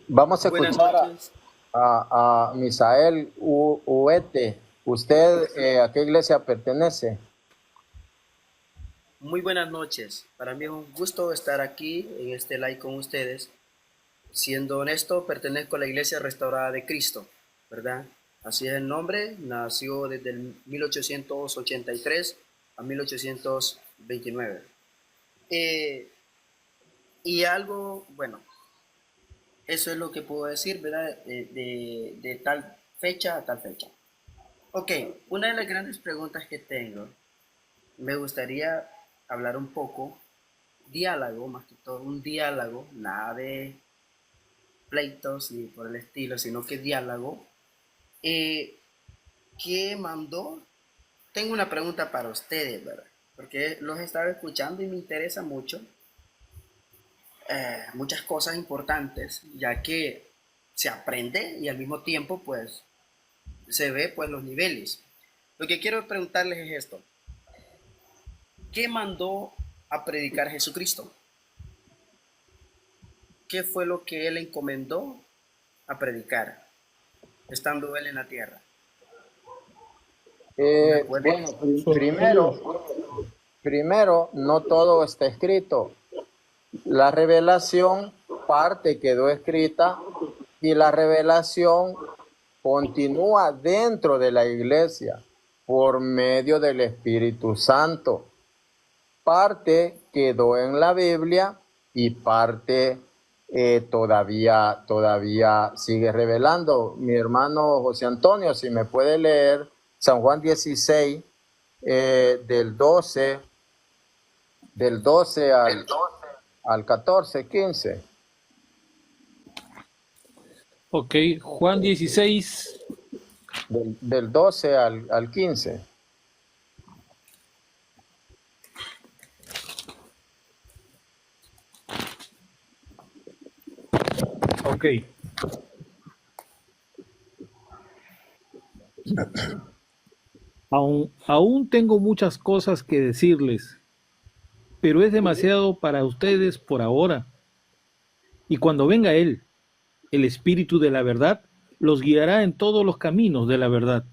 Vamos a Buenas escuchar noches. a Misael Huete. ¿Usted a qué iglesia pertenece? Muy buenas noches. Para mí es un gusto estar aquí en este live con ustedes. Siendo honesto, pertenezco a la Iglesia Restaurada de Cristo, ¿verdad? Así es el nombre. Nació desde el 1883 a 1829. Eh, y algo, bueno, eso es lo que puedo decir, ¿verdad? De tal fecha a tal fecha. Ok, una de las grandes preguntas que tengo, me gustaría hablar un poco diálogo, más que todo un diálogo, nada de pleitos ni por el estilo, sino que diálogo. Eh, ¿Qué mandó? Tengo una pregunta para ustedes, ¿verdad? Porque los estaba escuchando y me interesa mucho muchas cosas importantes, ya que se aprende y al mismo tiempo, pues, se ve, pues, los niveles. Lo que quiero preguntarles es esto. ¿Qué mandó a predicar Jesucristo? ¿Qué fue lo que él encomendó a predicar, estando él en la tierra? ¿Me puede? Bueno, Ayuda. primero, no todo está escrito. La revelación, parte quedó escrita y la revelación continúa dentro de la iglesia por medio del Espíritu Santo. Parte quedó en la Biblia y parte todavía sigue revelando. Mi hermano José Antonio, si me puede leer San Juan 16, del 12 al 14, 15. Ok, Juan 16. Del 12 al 15. Ok. Aún tengo muchas cosas que decirles, pero es demasiado para ustedes por ahora. Y cuando venga Él, el Espíritu de la verdad, los guiará en todos los caminos de la verdad.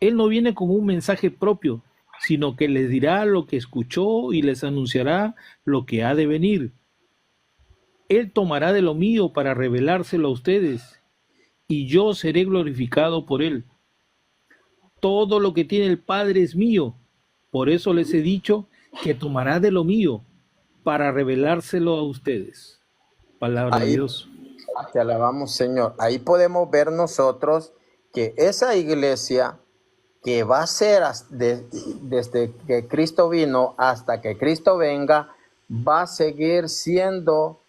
Él no viene con un mensaje propio, sino que les dirá lo que escuchó y les anunciará lo que ha de venir. Él tomará de lo mío para revelárselo a ustedes, y yo seré glorificado por Él. Todo lo que tiene el Padre es mío. Por eso les he dicho que tomará de lo mío para revelárselo a ustedes. Palabra de Ahí Dios. te alabamos, Señor. Ahí podemos ver nosotros que esa iglesia que va a ser desde que Cristo vino hasta que Cristo venga, va a seguir siendo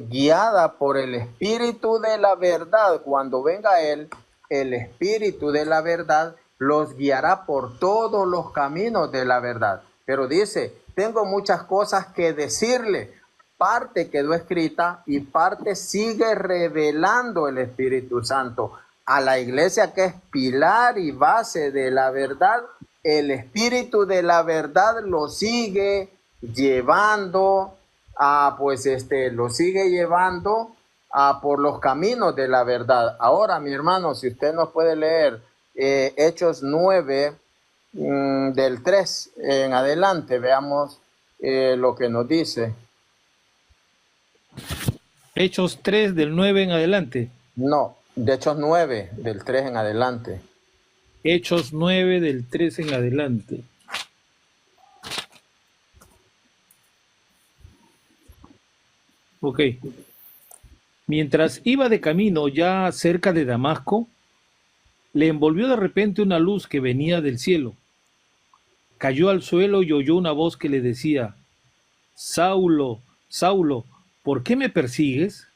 guiada por el Espíritu de la verdad. Cuando venga Él, el Espíritu de la verdad los guiará por todos los caminos de la verdad. Pero dice, tengo muchas cosas que decirle. Parte quedó escrita y parte sigue revelando el Espíritu Santo a la iglesia, que es pilar y base de la verdad. El Espíritu de la verdad lo sigue llevando lo sigue llevando por los caminos de la verdad. Ahora, mi hermano, si usted nos puede leer Hechos 9, del 3 en adelante, veamos lo que nos dice. Hechos 3 del 9 en adelante. No, de Hechos 9, del 3 en adelante. Hechos 9 del 3 en adelante. Ok. Mientras iba de camino ya cerca de Damasco, le envolvió de repente una luz que venía del cielo. Cayó al suelo y oyó una voz que le decía, Saulo, Saulo, ¿por qué me persigues?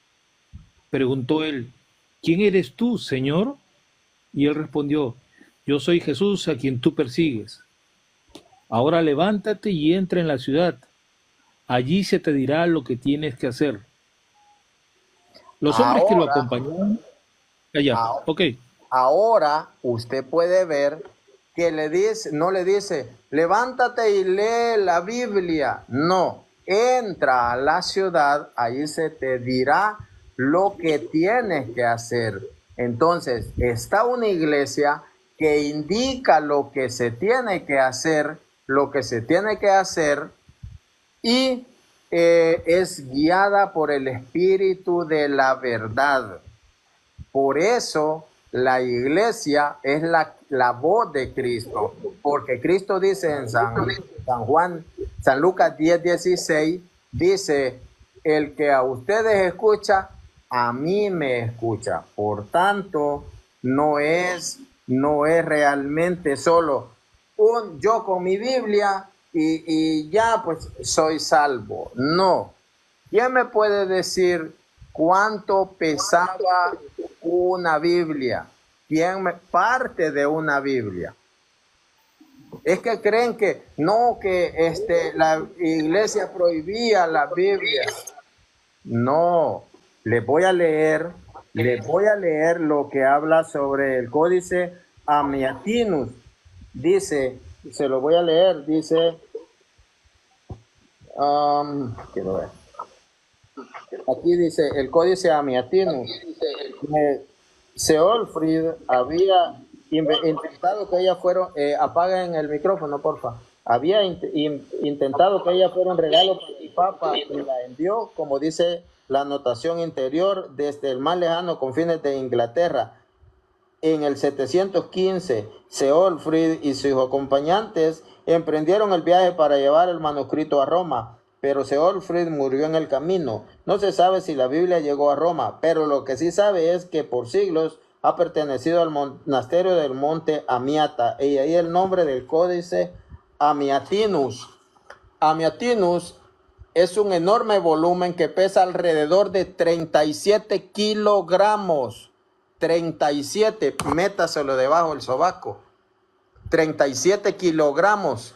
Preguntó él, ¿quién eres tú, Señor? Y él respondió, yo soy Jesús a quien tú persigues. Ahora levántate y entra en la ciudad. Allí se te dirá lo que tienes que hacer. Los hombres que lo Ahora, acompañaban, allá, ahora, ok, ahora usted puede ver que le dice, no le dice, levántate y lee la Biblia. No, entra a la ciudad, ahí se te dirá lo que tienes que hacer. Entonces, está una iglesia que indica lo que se tiene que hacer, lo que se tiene que hacer, y es guiada por el Espíritu de la verdad. Por eso la iglesia es la voz de Cristo, porque Cristo dice en San Lucas 10:16, dice, el que a ustedes escucha, a mí me escucha. Por tanto, no es realmente solo yo con mi Biblia y ya pues soy salvo. No. ¿Quién me puede decir cuánto pesaba una Biblia? Parte de una Biblia? Es que creen que no, que la iglesia prohibía la Biblia. No, les voy a leer lo que habla sobre el códice Amiatinus. Dice, se lo voy a leer, dice, quiero ver. Aquí dice el códice Amiatinus. Seolfrid había intentado que ellas fueran, apaguen el micrófono, porfa. Había intentado que ellas fueran regalo para el Papa y la envió, como dice la anotación interior, desde el más lejano confines de Inglaterra. En el 715, Seolfrid y sus acompañantes emprendieron el viaje para llevar el manuscrito a Roma, pero Seolfrid murió en el camino. No se sabe si la Biblia llegó a Roma, pero lo que sí sabe es que por siglos ha pertenecido al monasterio del monte Amiata, y ahí el nombre del códice Amiatinus. Amiatinus es un enorme volumen que pesa alrededor de 37 kilogramos. 37, métaselo debajo del sobaco. 37 kilogramos,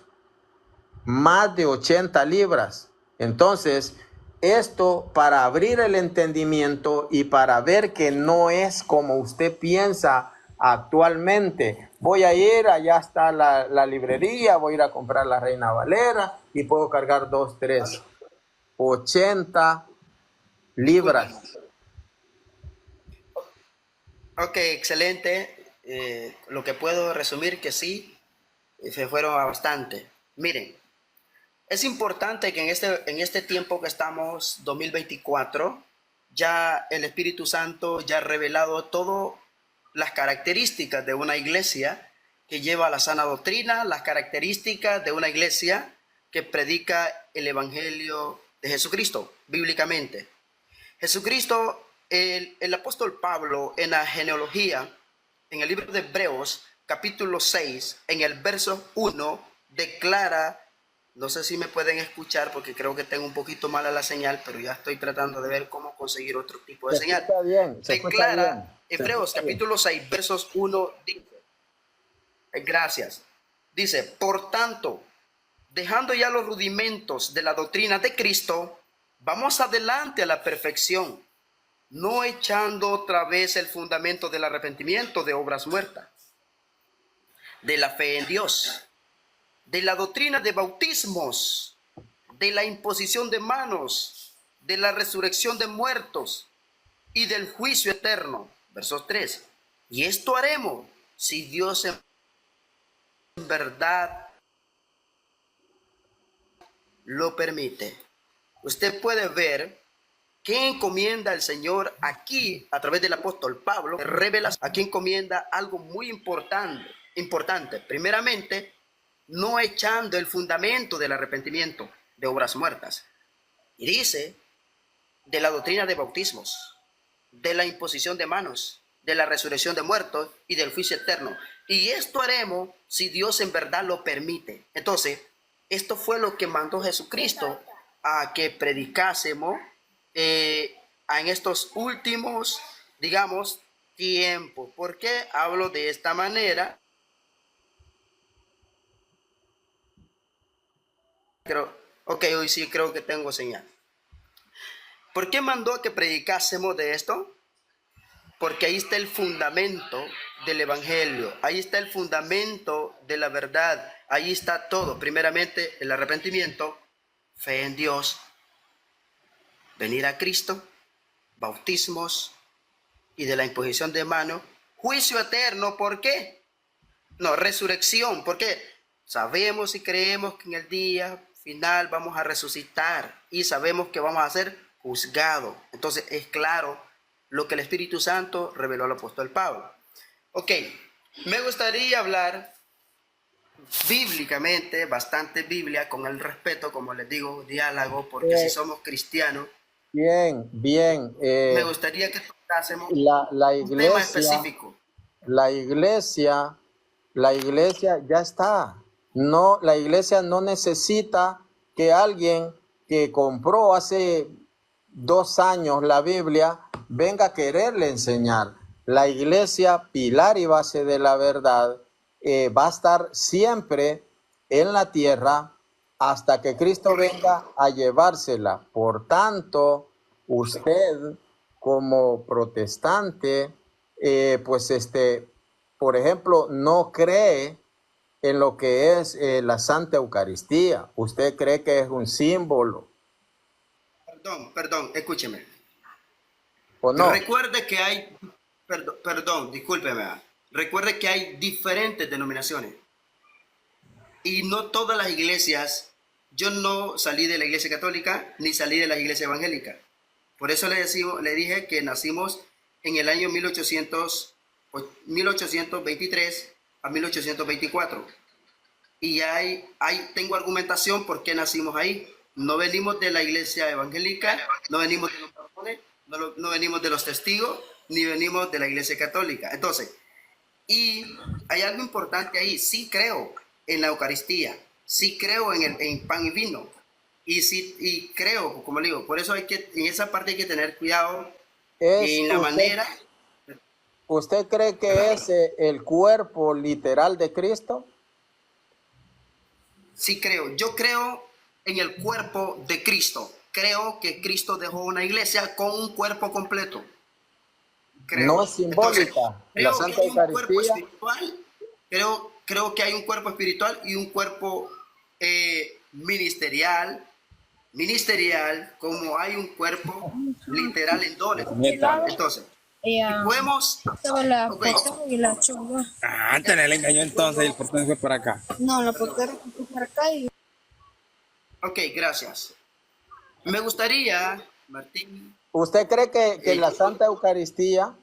más de 80 libras. Entonces, esto para abrir el entendimiento y para ver que no es como usted piensa actualmente. Voy a ir, allá está la librería, voy a ir a comprar la Reina Valera y puedo cargar 2, 3, 80 libras. Ok, excelente. Lo que puedo resumir que sí, se fueron a bastante. Miren, es importante que en este tiempo que estamos, 2024, ya el Espíritu Santo ya ha revelado todas las características de una iglesia que lleva la sana doctrina, las características de una iglesia que predica el Evangelio de Jesucristo, bíblicamente. Jesucristo, el apóstol Pablo, en la genealogía, en el libro de Hebreos, capítulo 6, en el verso 1, declara, no sé si me pueden escuchar porque creo que tengo un poquito mala la señal, pero ya estoy tratando de ver cómo conseguir otro tipo de señal. Declara, Hebreos capítulo 6, versos 1, dice, gracias, dice, por tanto, dejando ya los rudimentos de la doctrina de Cristo, vamos adelante a la perfección, no echando otra vez el fundamento del arrepentimiento de obras muertas, de la fe en Dios, de la doctrina de bautismos, de la imposición de manos, de la resurrección de muertos y del juicio eterno. Versos 3. Y esto haremos si Dios en verdad lo permite. Usted puede ver que encomienda el Señor aquí a través del apóstol Pablo. Revela, aquí encomienda algo muy importante. Primeramente, no echando el fundamento del arrepentimiento de obras muertas. Y dice de la doctrina de bautismos, de la imposición de manos, de la resurrección de muertos y del juicio eterno. Y esto haremos si Dios en verdad lo permite. Entonces, esto fue lo que mandó Jesucristo a que predicásemos en estos últimos, digamos, tiempos. ¿Por qué hablo de esta manera? Hoy sí creo que tengo señal. ¿Por qué mandó a que predicásemos de esto? Porque ahí está el fundamento del Evangelio, ahí está el fundamento de la verdad, ahí está todo. Primeramente, el arrepentimiento, fe en Dios, venir a Cristo, bautismos y de la imposición de manos, juicio eterno. ¿Por qué? No, resurrección. ¿Por qué? Sabemos y creemos que en el día final vamos a resucitar y sabemos que vamos a ser juzgados. Entonces es claro lo que el Espíritu Santo reveló al apóstol Pablo. Ok, me gustaría hablar bíblicamente, bastante Biblia, con el respeto, como les digo, diálogo, porque si somos cristianos, Bien. me gustaría que tocásemos La un tema iglesia, específico. la iglesia, la iglesia ya está. No, la iglesia no necesita que alguien que compró hace 2 años la Biblia venga a quererle enseñar. La iglesia, pilar y base de la verdad, va a estar siempre en la tierra hasta que Cristo venga a llevársela. Por tanto, usted como protestante, por ejemplo, no cree en lo que es la Santa Eucaristía. Usted cree que es un símbolo, Perdón, escúcheme. ¿o no? Recuerde que hay, perdón, discúlpeme. Recuerde que hay diferentes denominaciones y no todas las iglesias. Yo no salí de la iglesia católica ni salí de la iglesia evangélica. Por eso le dije que nacimos en el año 1823 a 1824. Y tengo argumentación por qué nacimos ahí. No venimos de la iglesia evangélica, no venimos de los mormones, no venimos de los testigos, ni venimos de la iglesia católica. Entonces, y hay algo importante ahí. Sí creo en la Eucaristía, sí creo en pan y vino, y creo, como le digo, por eso en esa parte hay que tener cuidado en la manera. ¿Usted cree que es el cuerpo literal de Cristo? Sí creo. Yo creo en el cuerpo de Cristo. Creo que Cristo dejó una iglesia con un cuerpo completo. Creo. No es simbólica. Entonces, La Santa Eucaristía. Creo que hay un cuerpo espiritual y un cuerpo ministerial, como hay un cuerpo literal en dones. Entonces, podemos. Okay. Antes le engañó entonces y el portón fue para acá. No, la portera fue para acá y... Ok, gracias. Me gustaría, Martín. ¿Usted cree que la Santa Eucaristía,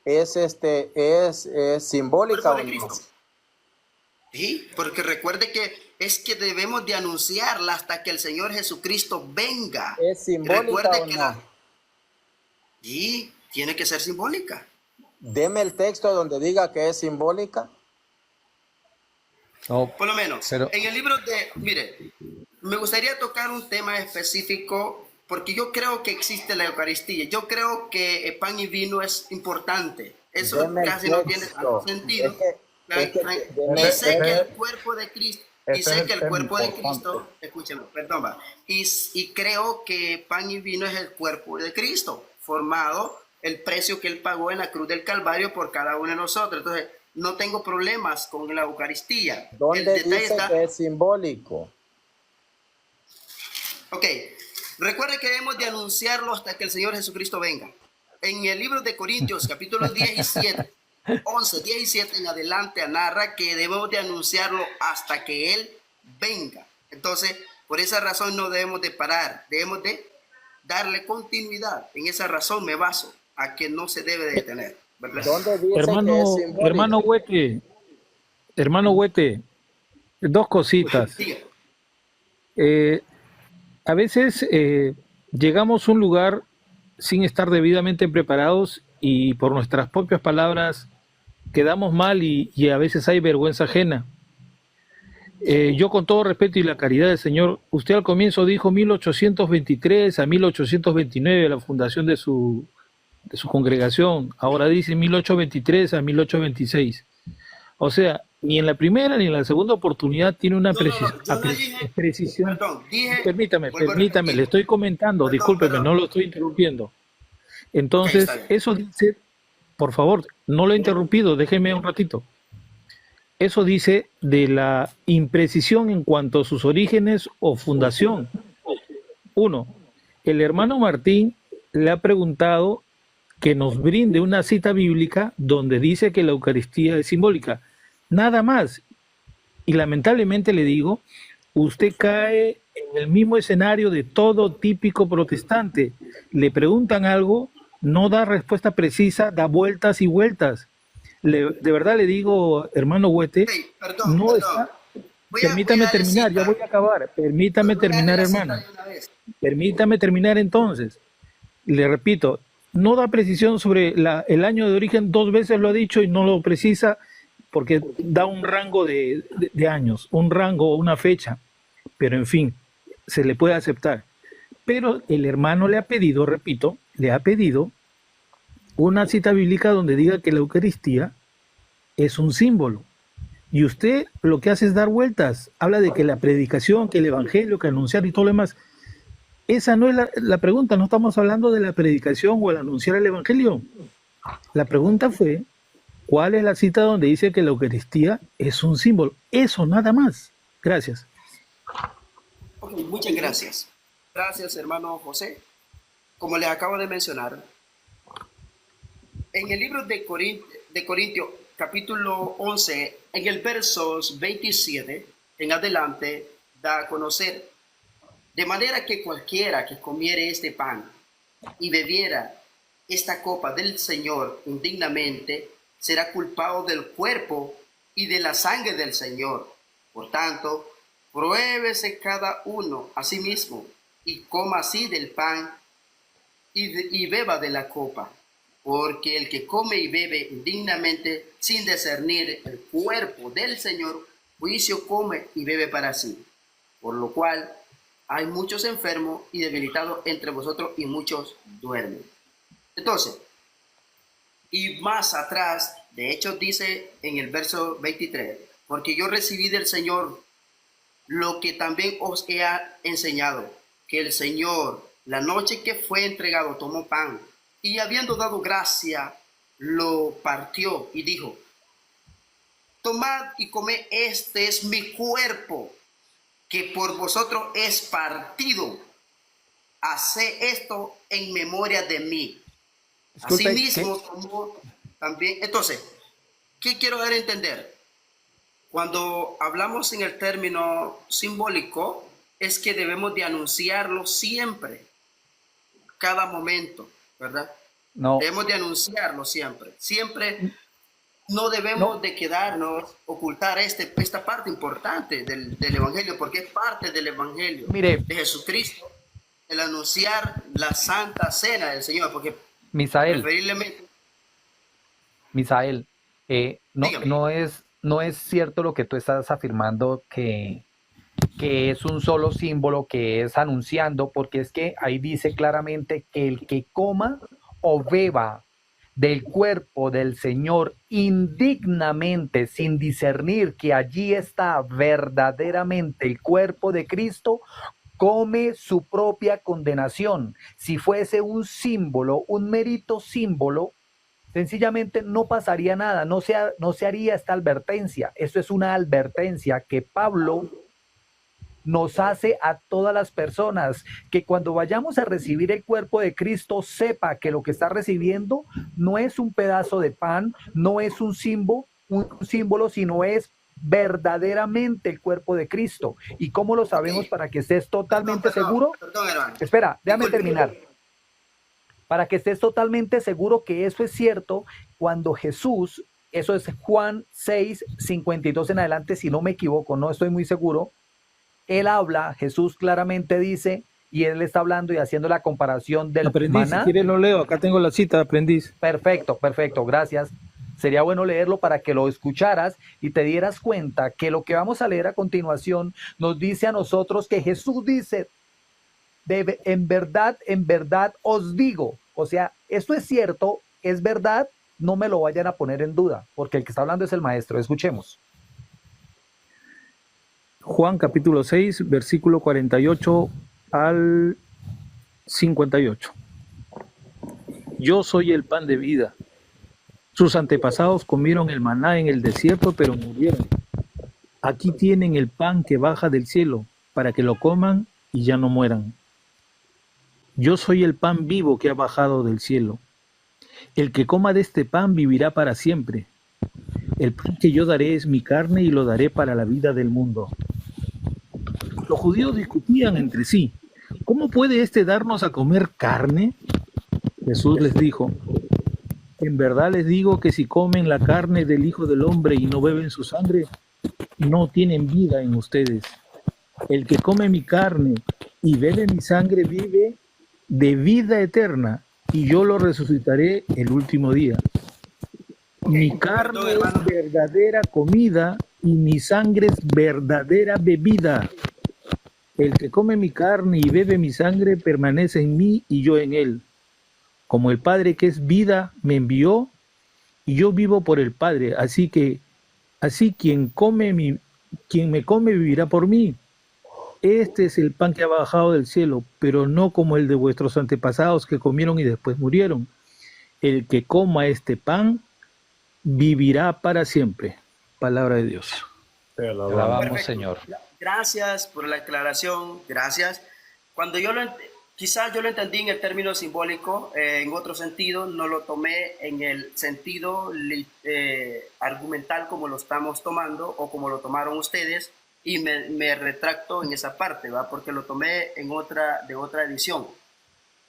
es simbólica o no? Sí, porque recuerde que es que debemos de anunciarla hasta que el Señor Jesucristo venga. ¿Es simbólica o no? Sí, tiene que ser simbólica. Deme el texto donde diga que es simbólica. No, por lo menos, pero... en el libro mire, me gustaría tocar un tema específico porque yo creo que existe la Eucaristía. Yo creo que el pan y vino es importante. Eso casi no tiene sentido. Y sé que el cuerpo de Cristo, escúchenlo, perdón, y creo que pan y vino es el cuerpo de Cristo, formado el precio que Él pagó en la cruz del Calvario por cada uno de nosotros. Entonces, no tengo problemas con la Eucaristía. ¿Dónde dice que es simbólico? Ok, recuerde que debemos de anunciarlo hasta que el Señor Jesucristo venga. En el libro de Corintios, capítulo 17, 11, 17 en adelante, narra que debemos de anunciarlo hasta que Él venga. Entonces, por esa razón no debemos de parar, debemos de darle continuidad. En esa razón me baso a que no se debe de detener. ¿Dónde dice hermano, que es simbólico? hermano Huete, dos cositas. A veces llegamos a un lugar sin estar debidamente preparados y por nuestras propias palabras quedamos mal y a veces hay vergüenza ajena. Yo con todo respeto y la caridad del Señor, usted al comienzo dijo 1823 a 1829, la fundación de su congregación, ahora dice 1823 a 1826. O sea, ni en la primera ni en la segunda oportunidad tiene una precisión. Perdón, permítame, le estoy comentando, discúlpeme, no lo estoy interrumpiendo. Entonces, eso dice, por favor, no lo he interrumpido, déjeme un ratito. Eso dice de la imprecisión en cuanto a sus orígenes o fundación. Uno. El hermano Martín le ha preguntado que nos brinde una cita bíblica donde dice que la Eucaristía es simbólica. Nada más. Y lamentablemente le digo, usted cae en el mismo escenario de todo típico protestante. Le preguntan algo, no da respuesta precisa, da vueltas y vueltas. De verdad le digo, hermano Huete, Ok, perdón, no perdón. está. Voy a Permítame darle terminar, ya cita. voy a acabar. Permítame Voy a darle terminar, la cita hermano. de una vez. Permítame terminar entonces. Le repito, no da precisión sobre el año de origen, dos veces lo ha dicho y no lo precisa porque da un rango de años, un rango, una fecha, pero en fin, se le puede aceptar. Pero el hermano le ha pedido, repito, le ha pedido una cita bíblica donde diga que la Eucaristía es un símbolo. Y usted lo que hace es dar vueltas, habla de que la predicación, que el evangelio, que anunciar y todo lo demás. Esa no es la pregunta, no estamos hablando de la predicación o el anunciar el evangelio. La pregunta fue, ¿cuál es la cita donde dice que la Eucaristía es un símbolo? Eso nada más. Gracias. Ok, muchas gracias. Gracias, hermano José. Como les acabo de mencionar, en el libro de Corintios, capítulo 11, en el versos 27 en adelante, da a conocer: de manera que cualquiera que comiere este pan y bebiera esta copa del Señor indignamente, será culpado del cuerpo y de la sangre del Señor. Por tanto, pruébese cada uno a sí mismo y coma así del pan y beba de la copa. Porque el que come y bebe indignamente sin discernir el cuerpo del Señor, juicio come y bebe para sí. Por lo cual hay muchos enfermos y debilitados entre vosotros y muchos duermen. Entonces, y más atrás, de hecho dice en el verso 23, porque yo recibí del Señor lo que también os he enseñado, que el Señor, la noche que fue entregado, tomó pan y habiendo dado gracia, lo partió y dijo: tomad y comed, este es mi cuerpo, que por vosotros es partido. Haced esto en memoria de mí. Disculpe, Asimismo, como también. Entonces, ¿qué quiero dar a entender? Cuando hablamos en el término simbólico, es que debemos de anunciarlo siempre, cada momento, ¿verdad? no, Debemos de anunciarlo siempre. Siempre no debemos no, de quedarnos, ocultar esta parte importante del Evangelio, porque es parte del Evangelio mire, de Jesucristo, el anunciar la Santa Cena del Señor, porque Misael, preferiblemente, Misael, dígame. no es cierto lo que tú estás afirmando que es un solo símbolo, que es anunciando, porque es que ahí dice claramente que el que coma o beba del cuerpo del Señor indignamente, sin discernir que allí está verdaderamente el cuerpo de Cristo, come su propia condenación. Si fuese un símbolo, un mérito símbolo, sencillamente no pasaría nada, no se haría esta advertencia. Esto es una advertencia que Pablo nos hace a todas las personas, que cuando vayamos a recibir el cuerpo de Cristo, sepa que lo que está recibiendo no es un pedazo de pan, no es un símbolo, sino es verdaderamente el cuerpo de Cristo. ¿Y cómo lo Ok, sabemos? Para que estés perdón, totalmente perdón, seguro. perdón, hermano. Espera, déjame Disculpe. terminar. Para que estés totalmente seguro que eso es cierto, cuando Jesús, eso es Juan 6:52 en adelante, si no me equivoco, no estoy muy seguro, él habla, Jesús claramente dice, y él está hablando y haciendo la comparación del Aprendiz, si maná. quieres lo leo, acá tengo la cita, aprendiz. Perfecto, perfecto, gracias. Sería bueno leerlo para que lo escucharas y te dieras cuenta que lo que vamos a leer a continuación nos dice a nosotros que Jesús dice, en verdad os digo, o sea, esto es cierto, es verdad, no me lo vayan a poner en duda, porque el que está hablando es el maestro. Escuchemos. Juan capítulo 6, versículo 48 al 58. Yo soy el pan de vida. Sus antepasados comieron el maná en el desierto, pero murieron. Aquí tienen el pan que baja del cielo, para que lo coman y ya no mueran. Yo soy el pan vivo que ha bajado del cielo. El que coma de este pan vivirá para siempre. El pan que yo daré es mi carne y lo daré para la vida del mundo. Los judíos discutían entre sí. ¿Cómo puede éste darnos a comer carne? Jesús les dijo, en verdad les digo que si comen la carne del Hijo del Hombre y no beben su sangre, no tienen vida en ustedes. El que come mi carne y bebe mi sangre vive de vida eterna, y yo lo resucitaré el último día. Mi Perdón, carne hermano. es verdadera comida y mi sangre es verdadera bebida. El que come mi carne y bebe mi sangre permanece en mí y yo en él. Como el Padre que es vida me envió y yo vivo por el Padre, así quien me come vivirá por mí. Este es el pan que ha bajado del cielo, pero no como el de vuestros antepasados que comieron y después murieron. El que coma este pan vivirá para siempre. Palabra de Dios. Te alabamos, Perfecto. Señor. Gracias por la aclaración, gracias. Cuando quizás yo lo entendí en el término simbólico, en otro sentido, no lo tomé en el sentido argumental como lo estamos tomando o como lo tomaron ustedes, y me retracto en esa parte, ¿va? Porque lo tomé de otra edición.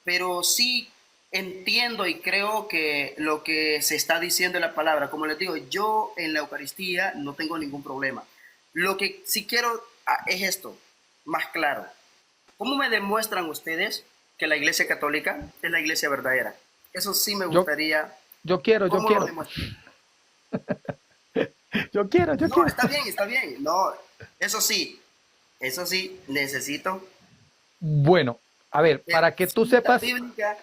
Pero sí entiendo y creo que lo que se está diciendo en la palabra, como les digo, yo en la Eucaristía no tengo ningún problema. Lo que sí quiero es esto, más claro. ¿Cómo me demuestran ustedes que la Iglesia Católica es la Iglesia verdadera? Eso sí me gustaría. Yo quiero. ¿Cómo lo demuestran? Yo quiero. No, está bien. No, eso sí, necesito. Bueno, a ver, para que tú Cita sepas, bíblica,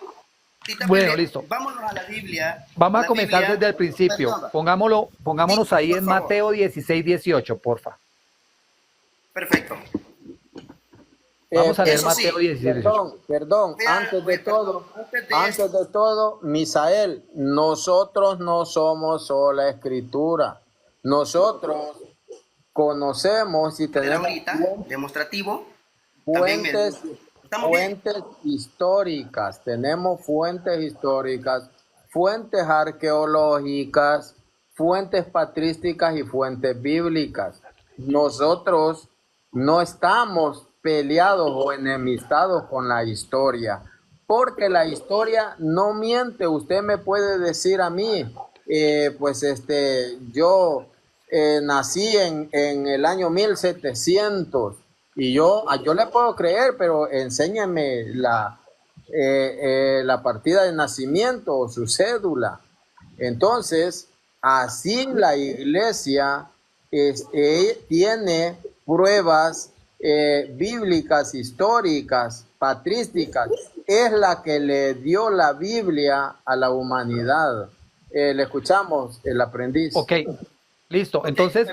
cita bueno, bíblica. listo. Vámonos a la Biblia. Vamos a La comenzar Biblia, desde el principio. perdona. Pongámonos Sí, ahí por en favor. Mateo 16, 18, porfa. Perfecto. Vamos a leer Eso sí, Mateo 16, 18. Perdón, antes de todo, Misael, nosotros no somos sola escritura. Nosotros conocemos y De tenemos ahorita, demostrativo. También fuentes, estamos bien. fuentes históricas, tenemos fuentes históricas, fuentes arqueológicas, fuentes patrísticas y fuentes bíblicas. Nosotros no estamos peleados o enemistados con la historia, porque la historia no miente. Usted me puede decir a mí, yo nací en el año 1700 y yo le puedo creer, pero enséñame la partida de nacimiento o su cédula. Entonces, así la iglesia tiene pruebas bíblicas, históricas, patrísticas. Es la que le dio la Biblia a la humanidad. Le escuchamos, el aprendiz. Ok, listo. Entonces,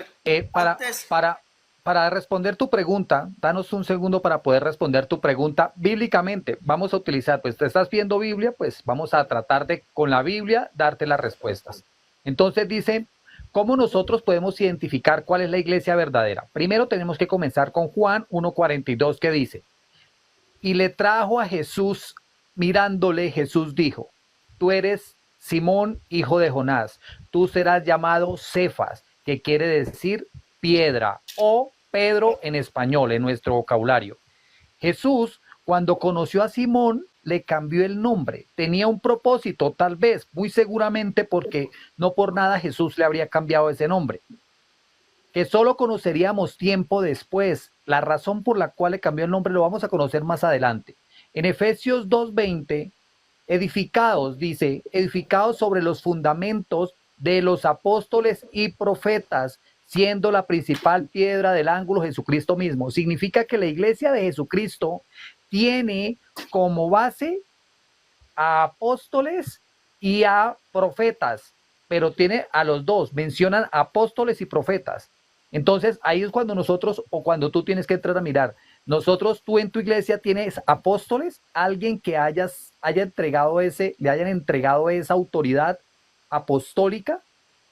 Antes- para responder tu pregunta, danos un segundo para poder responder tu pregunta bíblicamente. Vamos a utilizar, pues, te estás viendo Biblia, pues vamos a tratar de, con la Biblia, darte las respuestas. Entonces dice, ¿cómo nosotros podemos identificar cuál es la iglesia verdadera? Primero tenemos que comenzar con Juan 1:42, que dice, y le trajo a Jesús, mirándole, Jesús dijo, tú eres Simón, hijo de Jonás, tú serás llamado Cefas, que quiere decir piedra, o Pedro en español, en nuestro vocabulario. Jesús, cuando conoció a Simón, le cambió el nombre. Tenía un propósito, tal vez, muy seguramente, porque no por nada Jesús le habría cambiado ese nombre, que solo conoceríamos tiempo después. La razón por la cual le cambió el nombre lo vamos a conocer más adelante. En Efesios 2:20, edificados, dice, edificados sobre los fundamentos de los apóstoles y profetas, siendo la principal piedra del ángulo Jesucristo mismo. Significa que la iglesia de Jesucristo tiene como base a apóstoles y a profetas, pero tiene a los dos, mencionan apóstoles y profetas. Entonces ahí es cuando nosotros, o cuando tú tienes que entrar a mirar, tú en tu iglesia tienes apóstoles, alguien que le hayan entregado esa autoridad apostólica.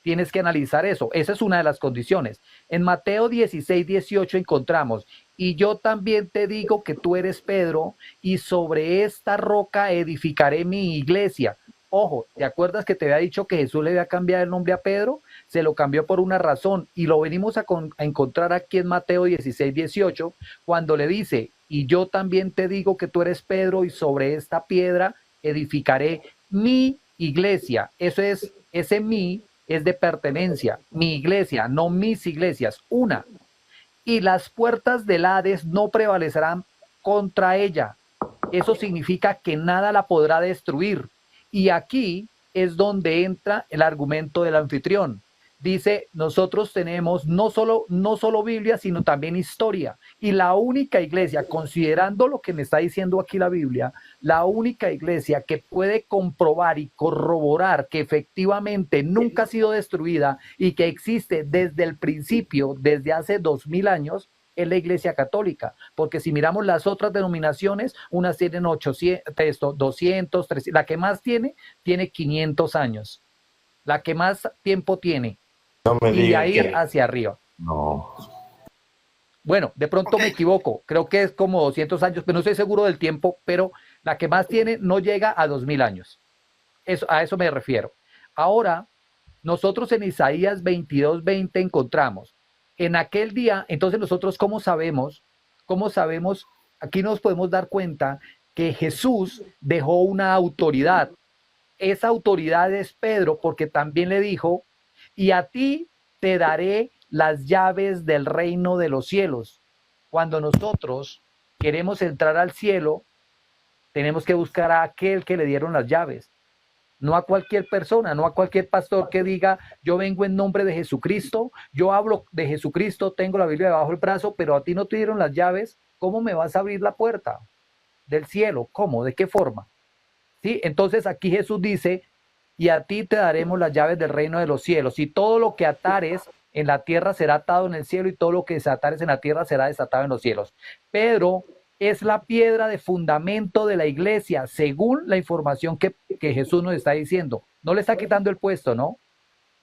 Tienes que analizar eso. Esa es una de las condiciones. En Mateo 16, 18 encontramos, y yo también te digo que tú eres Pedro, y sobre esta roca edificaré mi iglesia. Ojo, ¿te acuerdas que te había dicho que Jesús le había cambiado el nombre a Pedro? Se lo cambió por una razón, y lo venimos a encontrar aquí en Mateo 16:18, cuando le dice, y yo también te digo que tú eres Pedro, y sobre esta piedra edificaré mi iglesia. Eso es, ese mi es de pertenencia, mi iglesia, no mis iglesias, una. Y las puertas del Hades no prevalecerán contra ella. Eso significa que nada la podrá destruir. Y aquí es donde entra el argumento del anfitrión. Dice, nosotros tenemos no solo Biblia, sino también historia. Y la única iglesia, considerando lo que me está diciendo aquí la Biblia, la única iglesia que puede comprobar y corroborar que efectivamente nunca ha sido destruida y que existe desde el principio, desde hace 2000 años, es la Iglesia Católica, porque si miramos las otras denominaciones, unas tienen 800, 200, 300, la que más tiene 500 años, la que más tiempo tiene, No me y de digan ahí que hacia arriba. no. Bueno, de pronto me equivoco, creo que es como 200 años, pero no estoy seguro del tiempo, pero la que más tiene no llega a 2000 años. A eso me refiero. Ahora, nosotros en Isaías 22:20 encontramos, en aquel día, entonces nosotros, ¿cómo sabemos? Aquí nos podemos dar cuenta que Jesús dejó una autoridad. Esa autoridad es Pedro, porque también le dijo, y a ti te daré las llaves del reino de los cielos. Cuando nosotros queremos entrar al cielo, tenemos que buscar a aquel que le dieron las llaves. No a cualquier persona, no a cualquier pastor que diga, yo vengo en nombre de Jesucristo, yo hablo de Jesucristo, tengo la Biblia debajo del brazo, pero a ti no te dieron las llaves, ¿cómo me vas a abrir la puerta del cielo? ¿Cómo? ¿De qué forma? ¿Sí? Entonces aquí Jesús dice, y a ti te daremos las llaves del reino de los cielos, y todo lo que atares en la tierra será atado en el cielo, y todo lo que desatares en la tierra será desatado en los cielos. Pedro es la piedra de fundamento de la iglesia, según la información que Jesús nos está diciendo. No le está quitando el puesto, ¿no?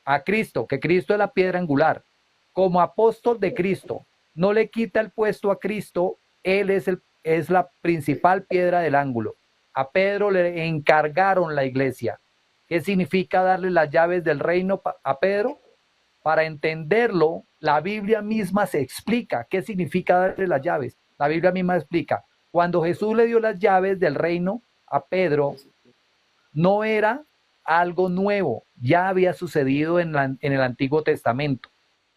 A Cristo, que Cristo es la piedra angular. Como apóstol de Cristo, no le quita el puesto a Cristo, él es la principal piedra del ángulo. A Pedro le encargaron la iglesia. ¿Qué significa darle las llaves del reino a Pedro? Para entenderlo, la Biblia misma se explica qué significa darle las llaves. La Biblia misma explica, cuando Jesús le dio las llaves del reino a Pedro, no era algo nuevo, ya había sucedido en el Antiguo Testamento.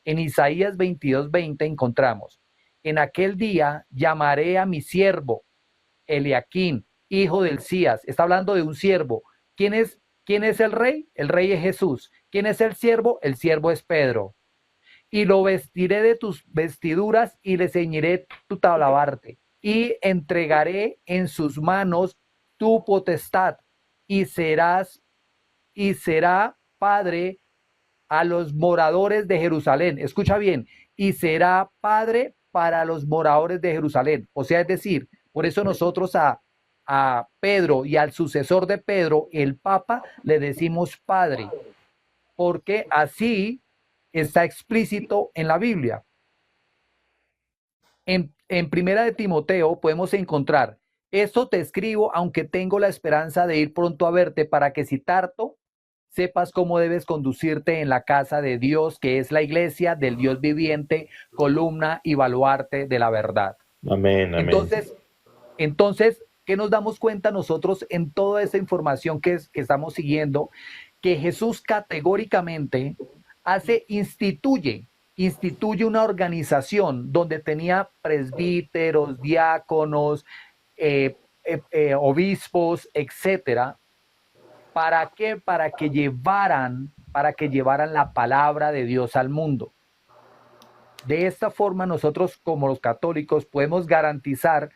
En Isaías 22:20 encontramos, en aquel día llamaré a mi siervo, Eliaquín, hijo del Hilcías. Está hablando de un siervo. ¿Quién es el rey? El rey es Jesús. ¿Quién es el siervo? El siervo es Pedro. Y lo vestiré de tus vestiduras y le ceñiré tu talabarte y entregaré en sus manos tu potestad y será padre a los moradores de Jerusalén. Escucha bien, y será padre para los moradores de Jerusalén. O sea, es decir, por eso nosotros a Pedro y al sucesor de Pedro, el Papa, le decimos padre, porque así está explícito en la Biblia. En Primera de Timoteo podemos encontrar, esto te escribo aunque tengo la esperanza de ir pronto a verte, para que si tardo, sepas cómo debes conducirte en la casa de Dios, que es la iglesia del Dios viviente, columna y baluarte de la verdad. Amén, amén. Entonces, ¿qué nos damos cuenta nosotros en toda esa información que estamos siguiendo? Que Jesús categóricamente instituye una organización donde tenía presbíteros, diáconos, obispos, etcétera. ¿Para qué? Para que llevaran la palabra de Dios al mundo. De esta forma nosotros, como los católicos, podemos garantizar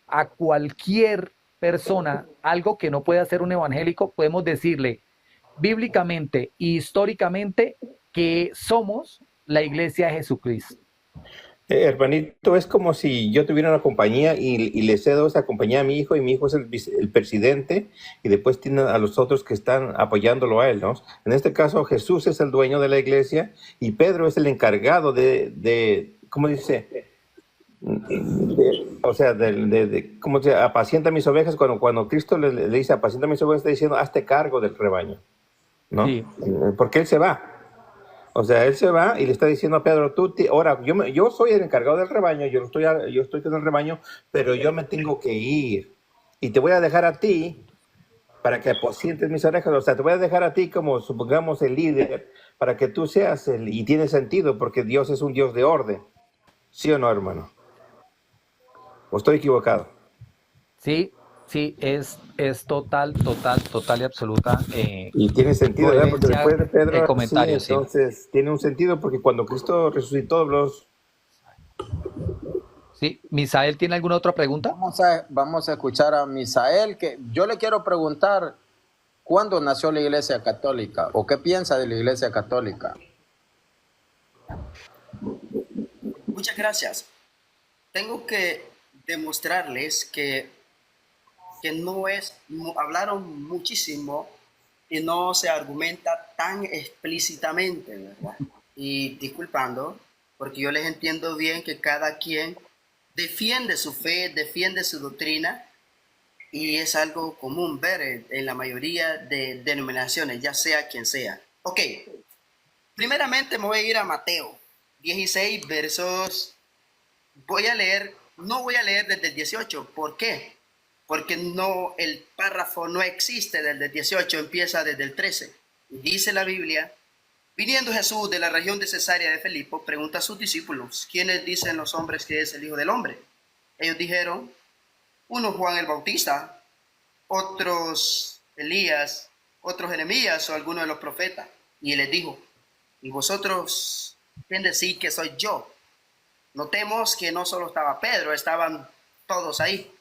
a cualquier persona algo que no puede hacer un evangélico. Podemos decirle bíblicamente y históricamente que somos la iglesia de Jesucristo. Hermanito, es como si yo tuviera una compañía y le cedo esa compañía a mi hijo, y mi hijo es el presidente, y después tienen a los otros que están apoyándolo a él, ¿no? En este caso, Jesús es el dueño de la iglesia y Pedro es el encargado de ¿cómo dice? O sea, ¿cómo se llama? Apacienta mis ovejas. Cuando Cristo le dice apacienta mis ovejas, está diciendo hazte cargo del rebaño, ¿no? Sí. Porque Él se va. O sea, Él se va y le está diciendo a Pedro, ahora, yo soy el encargado del rebaño, yo estoy con el rebaño, pero yo me tengo que ir. Y te voy a dejar a ti para que apacientes mis orejas. O sea, te voy a dejar a ti como, supongamos, el líder, para que tú seas y tiene sentido, porque Dios es un Dios de orden. ¿Sí o no, hermano? ¿O estoy equivocado? Sí, sí, es total y absoluta Y tiene sentido, ¿verdad? Porque coherencia después de el Pedro, sí, comentario, sí. entonces tiene un sentido, porque cuando Cristo resucitó, Sí, Misael, ¿tiene alguna otra pregunta? Vamos a escuchar a Misael, que yo le quiero preguntar cuándo nació la Iglesia Católica o qué piensa de la Iglesia Católica. Muchas gracias. Tengo que demostrarles que no es, hablaron muchísimo y no se argumenta tan explícitamente, ¿verdad? Y disculpando, porque yo les entiendo bien que cada quien defiende su fe, defiende su doctrina, y es algo común ver en la mayoría de denominaciones, ya sea quien sea. Ok, primeramente me voy a ir a Mateo 16 versos, no voy a leer desde el 18. ¿Por qué? Porque no, el párrafo no existe desde el 18, empieza desde el 13. Dice la Biblia: viniendo Jesús de la región de Cesarea de Filipo, pregunta a sus discípulos: ¿quiénes dicen los hombres que es el Hijo del Hombre? Ellos dijeron: unos Juan el Bautista, otros Elías, otros Jeremías o alguno de los profetas. Y él les dijo: ¿y vosotros quién decís que soy yo? Notemos que no solo estaba Pedro, estaban todos ahí.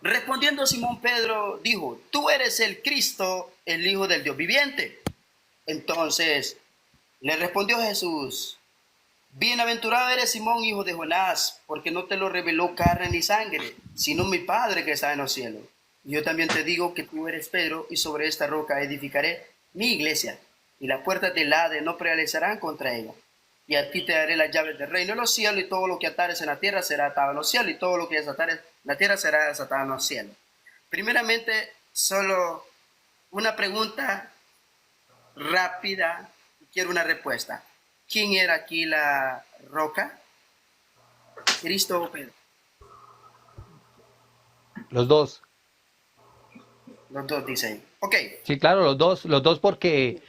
Respondiendo Simón Pedro dijo: tú eres el Cristo, el Hijo del Dios viviente. Entonces le respondió Jesús: bienaventurado eres Simón, hijo de Jonás, porque no te lo reveló carne ni sangre, sino mi Padre que está en los cielos. Yo también te digo que tú eres Pedro, y sobre esta roca edificaré mi iglesia, y las puertas del Hades no prevalecerán contra ella. Y a ti te daré las llaves del reino de los cielos, y todo lo que atares en la tierra será atado en los cielos, y todo lo que desatares en la tierra será desatado en los cielos. Primeramente, solo una pregunta rápida, quiero una respuesta. ¿Quién era aquí la roca? ¿Cristo o Pedro? Los dos. Los dos dicen. Ok, Sí, claro, los dos porque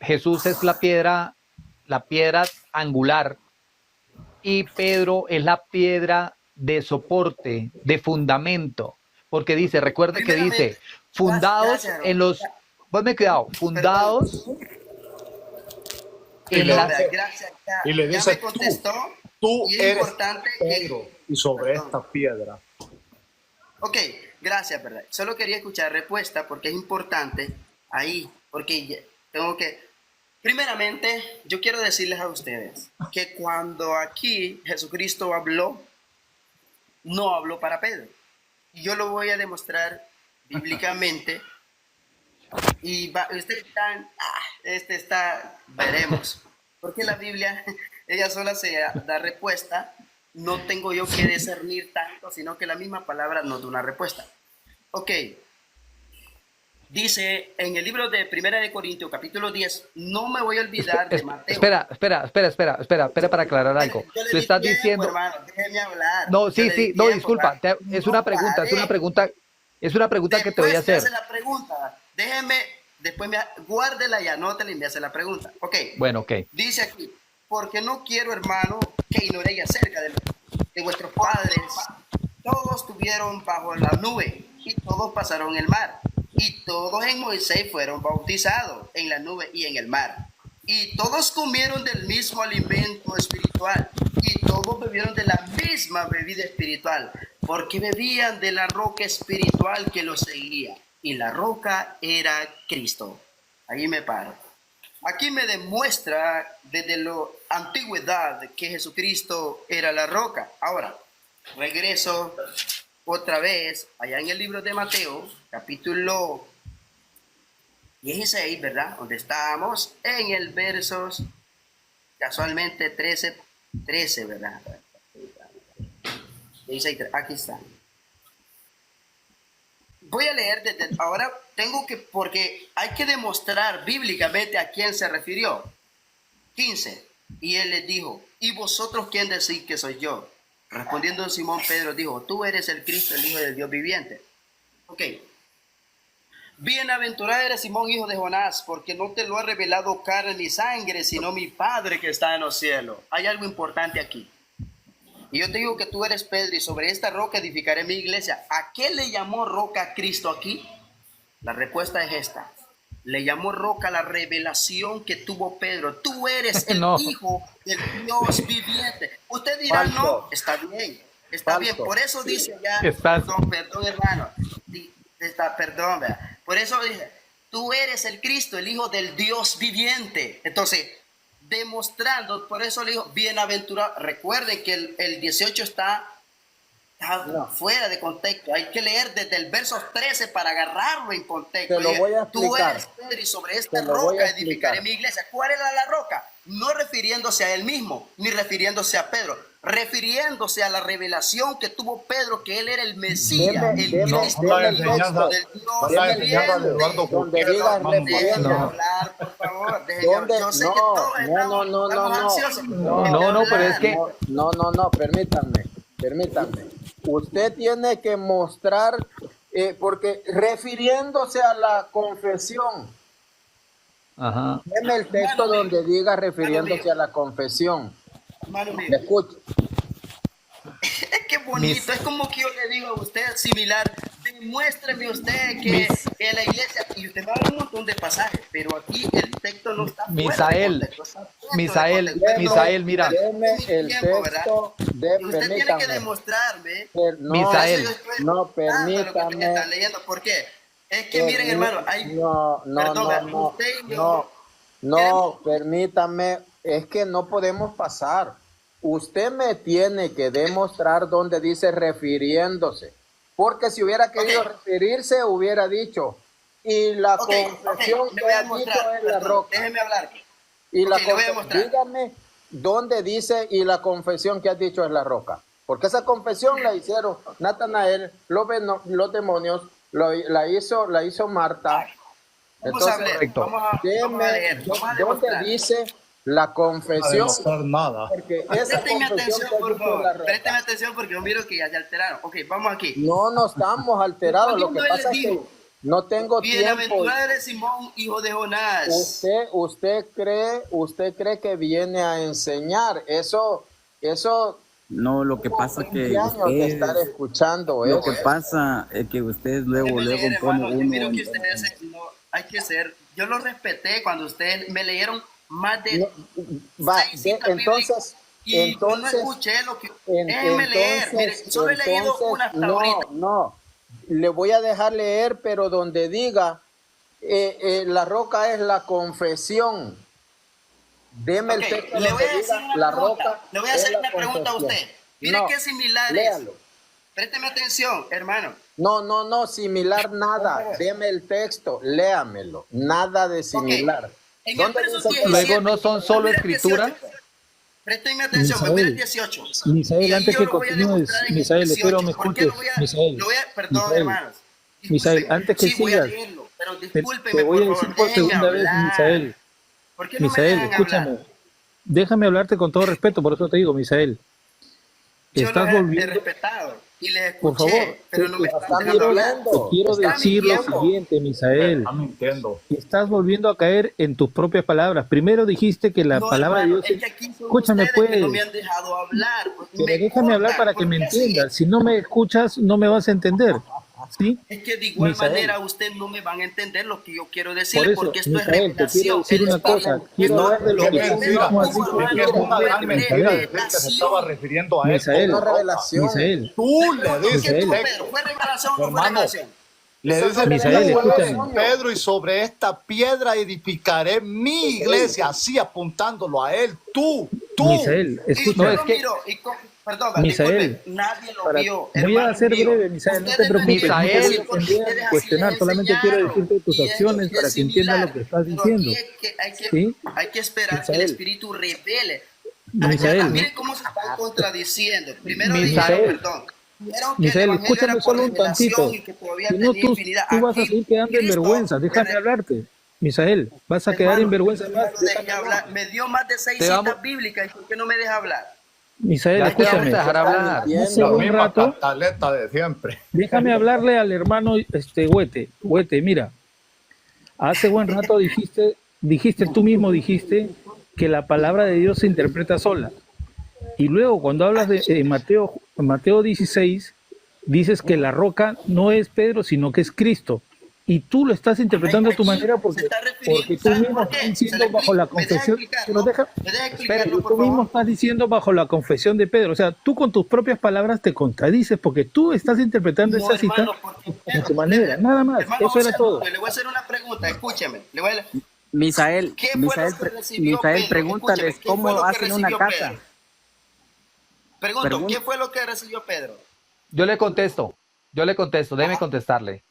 Jesús es la piedra angular, y Pedro es la piedra de soporte, de fundamento, porque dice, recuerde que dice, primeramente, fundados gracias, en los, ponme cuidado, perdón, fundados Y en le no, la, dice, gracias, y le ya dice me contestó, tú y es eres importante Pedro, que, y sobre perdón, esta piedra. ok, gracias, ¿verdad? Solo quería escuchar respuesta porque es importante ahí, porque tengo que, primeramente, yo quiero decirles a ustedes que cuando aquí Jesucristo habló, no habló para Pedro. Y yo lo voy a demostrar bíblicamente. Y ustedes están, veremos. Porque la Biblia, ella sola se da respuesta. No tengo yo que discernir tanto, sino que la misma palabra nos da una respuesta. Ok. Dice en el libro de Primera de Corintios, capítulo 10, no me voy a olvidar de Mateo. espera para aclarar algo. Yo le Tú di estás tiempo, diciendo, hermano, déjeme hablar. no, Yo sí, le di sí, no, tiempo, disculpa, es una no pregunta, pare. es una pregunta que te voy a Después me hace hacer. la pregunta. Después guárdela y anótela y me hace la pregunta. Ok. Bueno, ok. Dice aquí: porque no quiero, hermano, que ignoréis acerca de vuestros padres. Todos estuvieron bajo la nube y todos pasaron el mar. Y todos en Moisés fueron bautizados en la nube y en el mar. Y todos comieron del mismo alimento espiritual. Y todos bebieron de la misma bebida espiritual. Porque bebían de la roca espiritual que los seguía. Y la roca era Cristo. Ahí me paro. Aquí me demuestra desde la antigüedad que Jesucristo era la roca. Ahora, regreso otra vez allá en el libro de Mateo, capítulo 16, ¿verdad? Donde estábamos en el versos, casualmente 13, ¿verdad? Aquí está. Voy a leer desde ahora, porque hay que demostrar bíblicamente a quién se refirió. 15. Y él les dijo, ¿y vosotros quién decís que soy yo? Respondiendo Simón Pedro dijo, tú eres el Cristo, el Hijo del Dios viviente. Ok. Bienaventurado eres Simón, hijo de Jonás, porque no te lo ha revelado carne ni sangre, sino mi Padre que está en los cielos. Hay algo importante aquí. Y yo te digo que tú eres Pedro, y sobre esta roca edificaré mi iglesia. ¿A qué le llamó roca a Cristo aquí? La respuesta es esta. Le llamó roca la revelación que tuvo Pedro. Tú eres el No. Hijo del Dios viviente. Usted dirá, Falso. no, está bien. Está bien. Falso. Por eso dice ya, Estás- perdón, hermano. Perdón, ¿verdad? Por eso dice, tú eres el Cristo, el Hijo del Dios viviente. Entonces, demostrando, por eso le dijo, bienaventurado. Recuerden que el 18 está fuera de contexto. Hay que leer desde el verso 13 para agarrarlo en contexto. Te lo voy a Tú explicar. eres Pedro y sobre esta Te lo voy a roca explicar. edificaré mi iglesia. ¿Cuál era la roca? No refiriéndose a él mismo, ni refiriéndose a Pedro, refiriéndose a la revelación que tuvo Pedro, que él era el Mesías, Deme- el deme- Cristo deme del el Hijo texto. del Dios Deme el viviente. texto donde diga Déjenme refiriendo. hablar, por favor. ¿Dónde? Yo sé No, que todos no, no, estamos ansiosos. No, Déjenme no, pero hablar. es que No, permítanme. Usted tiene que mostrar, porque refiriéndose a la confesión, ajá. deme el texto Hermano mío. donde diga refiriéndose Hermano mío. a la confesión. Hermano mío. ¿Me escucha? Es que bonito, es como que yo le digo a usted similar, demuéstreme usted que en la iglesia, y usted va a dar un montón de pasajes, pero aquí el texto no está fuera de Misael, contexto, está dentro de Misael, contexto. Misael, mira. Deme el Tiempo, ¿verdad? texto Y usted tiene que permítame. demostrarme. No, Misael. Yo estoy no, escuchando lo que permítame. está leyendo. ¿Por qué? Es que miren, hermano, hay... No, perdón, usted y yo no, permítame, es que no podemos pasar. Usted me tiene que demostrar donde dice refiriéndose, porque si hubiera querido referirse, hubiera dicho, y la confesión le que voy a ha dicho mostrar, es la perdón, roca. déjeme hablar. Y la Ok, le voy a confe- mostrar. dígame dónde dice y la confesión que has dicho es la roca. Porque esa confesión la hicieron Natanael, los demonios, la hizo Marta. Vamos a Entonces, ver, correcto. vamos a leer, vamos a ¿dónde demostrar. dice la confesión? nada. Porque esa Présteme confesión atención, que ha por dicho es la favor. roca. Présteme atención porque yo miro que ya se alteraron. Ok, vamos aquí. No estamos alterados, lo que Cuando él pasa es que dijo, no tengo tiempo. bienaventurado eres Simón, hijo de Jonás. Usted cree que viene a enseñar. Eso No, lo que pasa que 20 años de estar ustedes, escuchando lo eso. que pasa es que ustedes luego Déjeme leer, ponen hermano, yo miro uno. que ustedes no, hay que ser, yo lo respeté cuando ustedes me leyeron más de Va, 6 citas entonces, bíblicas y yo no escuché lo que... Déjenme leer, mire, solo he leído una hasta ahorita. No, le voy a dejar leer, pero donde diga la roca es la confesión. Deme Ok, el texto le voy a donde decir diga una la pregunta. roca. Le voy a es hacer la una pregunta a confesión. usted. Mire No, qué similares. léalo. Présteme atención, hermano. No, similar nada. Deme el texto, léamelo. Nada de similar. En el ¿Dónde verso dice que 17, Luego no son solo mira el 18. escritura. Présteme atención, me voy al 18. Misael, Y ahí antes yo que lo voy a continúes, demostrar en el Misael, 18. espero me ¿Por qué lo escuches, voy a- Misael. lo voy a- perdón, Misael. hermanos. Misael, antes que Sí, voy a sigas, leerlo, pero te discúlpeme, voy a por decir favor, por déjenme segunda vez, hablar. Misael. ¿Por qué no me Misael, dejan escúchame. hablar? Déjame hablarte con todo respeto, por eso te digo, Misael. Yo Estás los he volviendo, respetado y les por escuché, favor, pero no me está están dejando hablar. mintiendo. te quiero Está decir lo mintiendo. siguiente, Misael. Está mintiendo. Estás volviendo a caer en tus propias palabras. Primero dijiste que la No, palabra hermano, de Dios es que aquí son Escúchame, ustedes que no pues. me han dejado hablar. Pero Me déjame hablar cortan, para que me porque así entiendas. Si no me escuchas, no me vas a entender. ¿Sí? es que de igual Misael. manera ustedes no me van a entender lo que yo quiero decir, Por eso, porque esto Misael, es te quiero revelación. decir Él una está cosa. hablando- Quiero esto- hablar de lo lo que que tú usted Mentira. no mismo has pudo, dicho. Es que hermano, es una fue gran mentira decir que se estaba revelación. refiriendo a él. Misael. Una revelación. Misael, Tú le ¿Qué dices, Misael. tuvo Pedro? ¿Fue revelación o no fue Hermano, revelación? le dices, Misael, tú eres escúchame. Pedro, y sobre esta piedra edificaré mi iglesia, así apuntándolo a él. Tú. Misael, Y escúchame. yo No, es lo que- miro y perdón, Misael, disculpe, nadie lo para- vio. voy a hermano ser mío. breve, Misael, no te Ustedes preocupes. Misael, No te voy a porque ofender, ustedes así cuestionar, les solamente quiero enseñaron. decirte tus Y eso acciones es para que entiendas similar. lo que estás Pero diciendo. aquí ¿Sí? hay que esperar que el Misael. Espíritu revele. Misael. Miren cómo se están contradiciendo. Primero Misael. dijeron, perdón, Dijeron que el Misael, evangelio era escúchame por solo un revelación tantito. y que todavía Si no, tenía tú, infinidad. tú vas a Aquí seguir quedando en Cristo, vergüenza. Déjame hablarte. Misael, vas a quedar en hermano, vergüenza yo más. no lo dejé Déjame hablar. hablar. Me dio más de 6 Te vamos, citas bíblicas. ¿Y por qué no me deja hablar? Misael, ya te vamos a escúchame. dejar Está hablar. Hace mintiendo. La buen misma rato, cantaleta de siempre. déjame hablarle al hermano Huete. Huete, mira, hace buen rato dijiste, tú mismo dijiste que la palabra de Dios se interpreta sola. Y luego cuando hablas de Mateo 16, dices que la roca no es Pedro, sino que es Cristo. Y tú lo estás interpretando a tu Aquí manera se porque, está refiriendo. porque tú ¿Sabes mismo por estás qué? Se diciendo le bajo la explico. ¿Me deja confesión, explicar, pero no? deja, ¿Me deja espera, explicarlo, y por tú mismo favor? estás diciendo bajo la confesión de Pedro. O sea, tú con tus propias palabras te contradices porque tú estás interpretando No, esa cita hermano, porque a tu manera. Nada más, hermano eso era José todo. Antonio, le voy a hacer una pregunta, escúcheme. Misael, ¿Qué fue lo que recibió Misael, Pedro? Escúcheme, pregúntales ¿qué fue cómo lo que hacen una recibió casa. Pedro? Pregunto, ¿qué fue lo que recibió Pedro? yo le contesto, déjeme contestarle.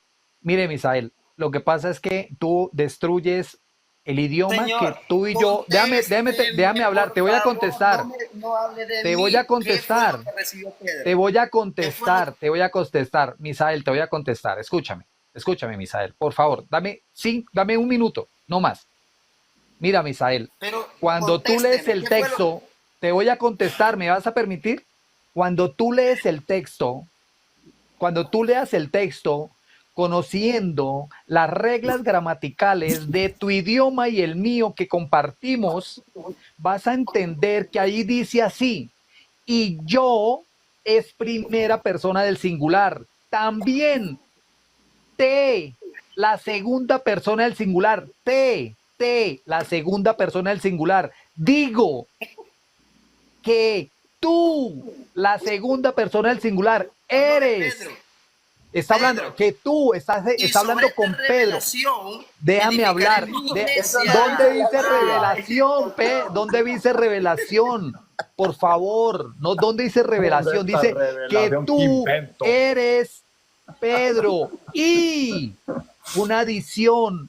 Mire, Misael, lo que pasa es que tú destruyes el idioma que Señor, tú y yo. Déjame hablar, por te voy a favor, contestar, no hable de te mí. voy a ¿Qué fue contestar, lo que recibió Pedro? te voy a ¿Qué fue lo contestar, Misael, te voy a contestar. Escúchame, Misael, por favor, dame un minuto, no más. Mira, Misael, Pero cuando tú lees contésteme, el ¿qué fue lo texto, te voy a contestar, ¿me vas a permitir? Cuando tú lees el texto, cuando tú leas el texto, conociendo las reglas gramaticales de tu idioma y el mío que compartimos, vas a entender que ahí dice así, y yo es primera persona del singular. También te, la segunda persona del singular, la segunda persona del singular. Digo que tú, la segunda persona del singular, eres. Pedro? Está hablando, que tú estás hablando con Pedro. Déjame hablar. ¿Dónde dice revelación, ¿Dónde dice revelación? Por favor, no, ¿dónde dice revelación? Dice que tú eres Pedro y una adición,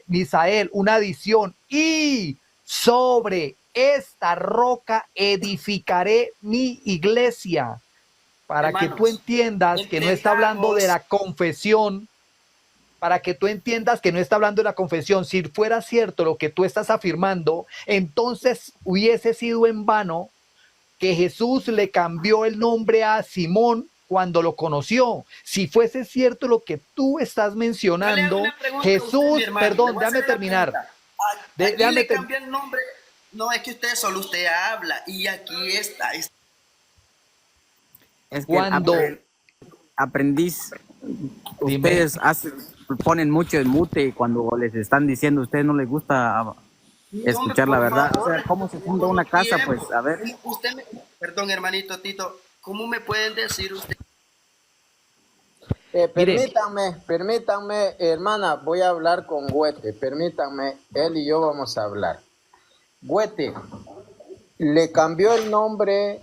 Misael, una adición, y sobre esta roca edificaré mi iglesia. Para que tú entiendas que no está hablando de la confesión, si fuera cierto lo que tú estás afirmando, entonces hubiese sido en vano que Jesús le cambió el nombre a Simón cuando lo conoció. Si fuese cierto lo que tú estás mencionando, Jesús, perdón, déjame terminar. Déjame cambiar el nombre. No, es que usted habla y aquí está. Es que Cuando aprendiz, ustedes ponen mucho en mute cuando les están diciendo a ustedes no les gusta escuchar la verdad. O sea, ¿cómo se funda una casa? Pues, a ver. Perdón, hermanito Tito, ¿cómo me pueden decir usted? Permítanme, hermana, voy a hablar con Huete. Permítanme, él y yo vamos a hablar. Huete, le cambió el nombre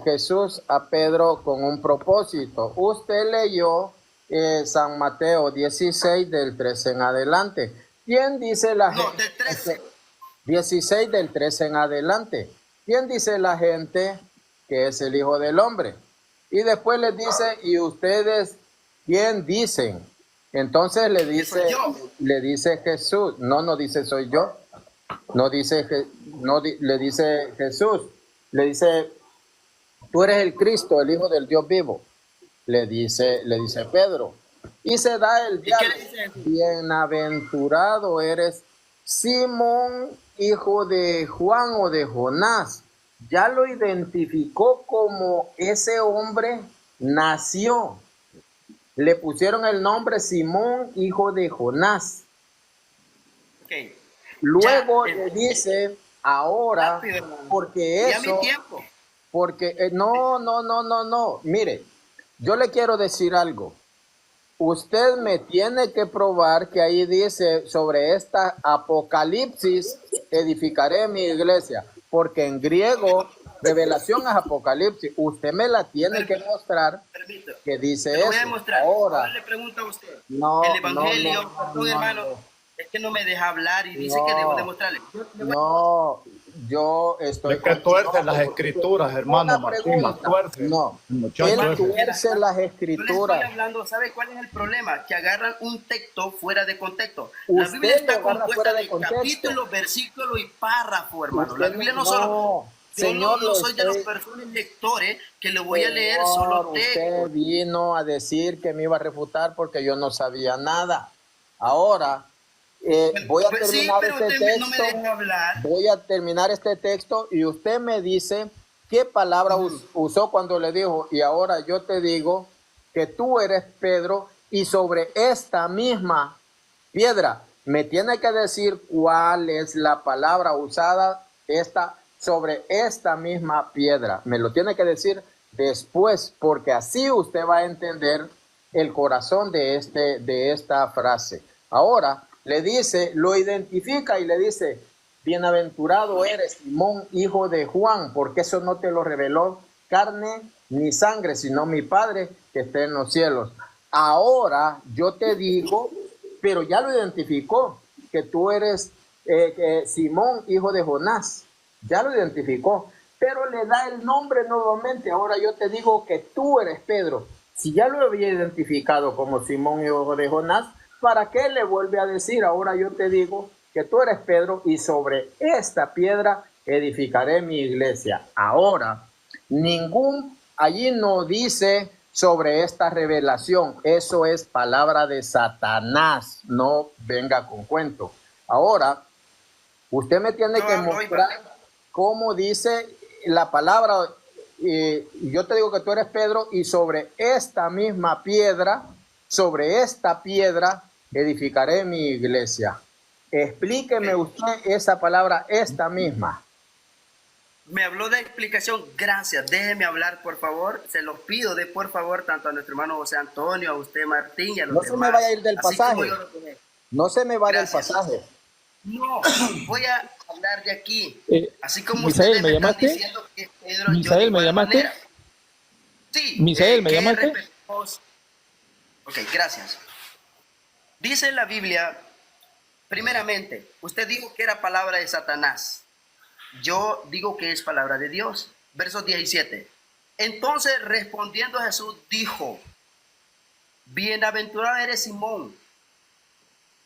Jesús a Pedro con un propósito. Usted leyó San Mateo 16 del 13 en adelante. ¿Quién dice la gente? No, del 13. 16 del 13 en adelante. ¿Quién dice la gente que es el Hijo del Hombre? Y después les dice, ¿y ustedes quién dicen? Entonces le dice Jesús, no dice soy yo, le dice Jesús, le dice, tú eres el Cristo, el Hijo del Dios vivo, le dice Pedro. Y se da el diálogo. Bienaventurado eres Simón, hijo de Juan o de Jonás. Ya lo identificó como ese hombre nació. Le pusieron el nombre Simón, hijo de Jonás. Okay. Luego le dice, ahora, porque eso... Ya mi tiempo. Porque, no. Mire, yo le quiero decir algo. Usted me tiene que probar que ahí dice sobre esta Apocalipsis, edificaré mi iglesia. Porque en griego, revelación es Apocalipsis. Usted me la tiene que mostrar que dice eso. Voy a mostrar. Ahora le pregunto a usted. no, el Evangelio, no, hermano. Es que no me deja hablar y dice que debo demostrarle. No, yo estoy Es que tuerce las porque escrituras, hermano una Martín, las pregunta. tuerce. No, Muchacho, él tuerce las Yo le estoy escrituras. hablando, ¿sabe cuál es el problema? Que agarran un texto fuera de contexto. La Usted Biblia está lo agarra compuesta fuera de de contexto. capítulo, versículo y párrafo, hermano. La Usted Biblia no no, solo... Yo señor, no lo soy de los estoy... personas lectores que le voy a leer Señor, solo usted texto. vino a decir que me iba a refutar porque yo no sabía nada. Ahora, voy a Pues sí, terminar pero este usted no me texto. deja hablar. Voy a terminar este texto y usted me dice qué palabra usó cuando le dijo, y ahora yo te digo que tú eres Pedro y sobre esta misma piedra. Me tiene que decir cuál es la palabra usada sobre esta misma piedra. Me lo tiene que decir después, porque así usted va a entender el corazón de esta frase. Ahora le dice, lo identifica y le dice, bienaventurado eres, Simón, hijo de Juan, porque eso no te lo reveló carne ni sangre, sino mi Padre que está en los cielos. Ahora yo te digo, pero ya lo identificó, que tú eres Simón, hijo de Jonás. Ya lo identificó, pero le da el nombre nuevamente. Ahora yo te digo que tú eres Pedro. Si ya lo había identificado como Simón, hijo de Jonás, ¿para qué le vuelve a decir? Ahora yo te digo que tú eres Pedro y sobre esta piedra edificaré mi iglesia. Ahora, allí no dice sobre esta revelación. Eso es palabra de Satanás. No venga con cuento. Ahora, usted me tiene que mostrar cómo dice la palabra. Yo te digo que tú eres Pedro y sobre esta misma piedra, sobre esta piedra edificaré mi iglesia. Explíqueme usted esa palabra, esta misma. Me habló de explicación, gracias. Déjeme hablar, por favor. Se los pido de por favor, tanto a nuestro hermano José Antonio, a usted Martín y a los No demás. se me vaya a ir del Así como pasaje. yo lo dejé. No se me vaya del Gracias. pasaje. No, voy a hablar de aquí. Así como Misael, ustedes ¿me me están llamaste? diciendo que Pedro, Misael, yo de ¿me igual llamaste? manera. Sí. Misael, ¿me ¿qué llamaste? respetamos? Ok, gracias. Dice la Biblia, primeramente, usted dijo que era palabra de Satanás. Yo digo que es palabra de Dios. Verso 17. Entonces respondiendo Jesús dijo, bienaventurado eres Simón,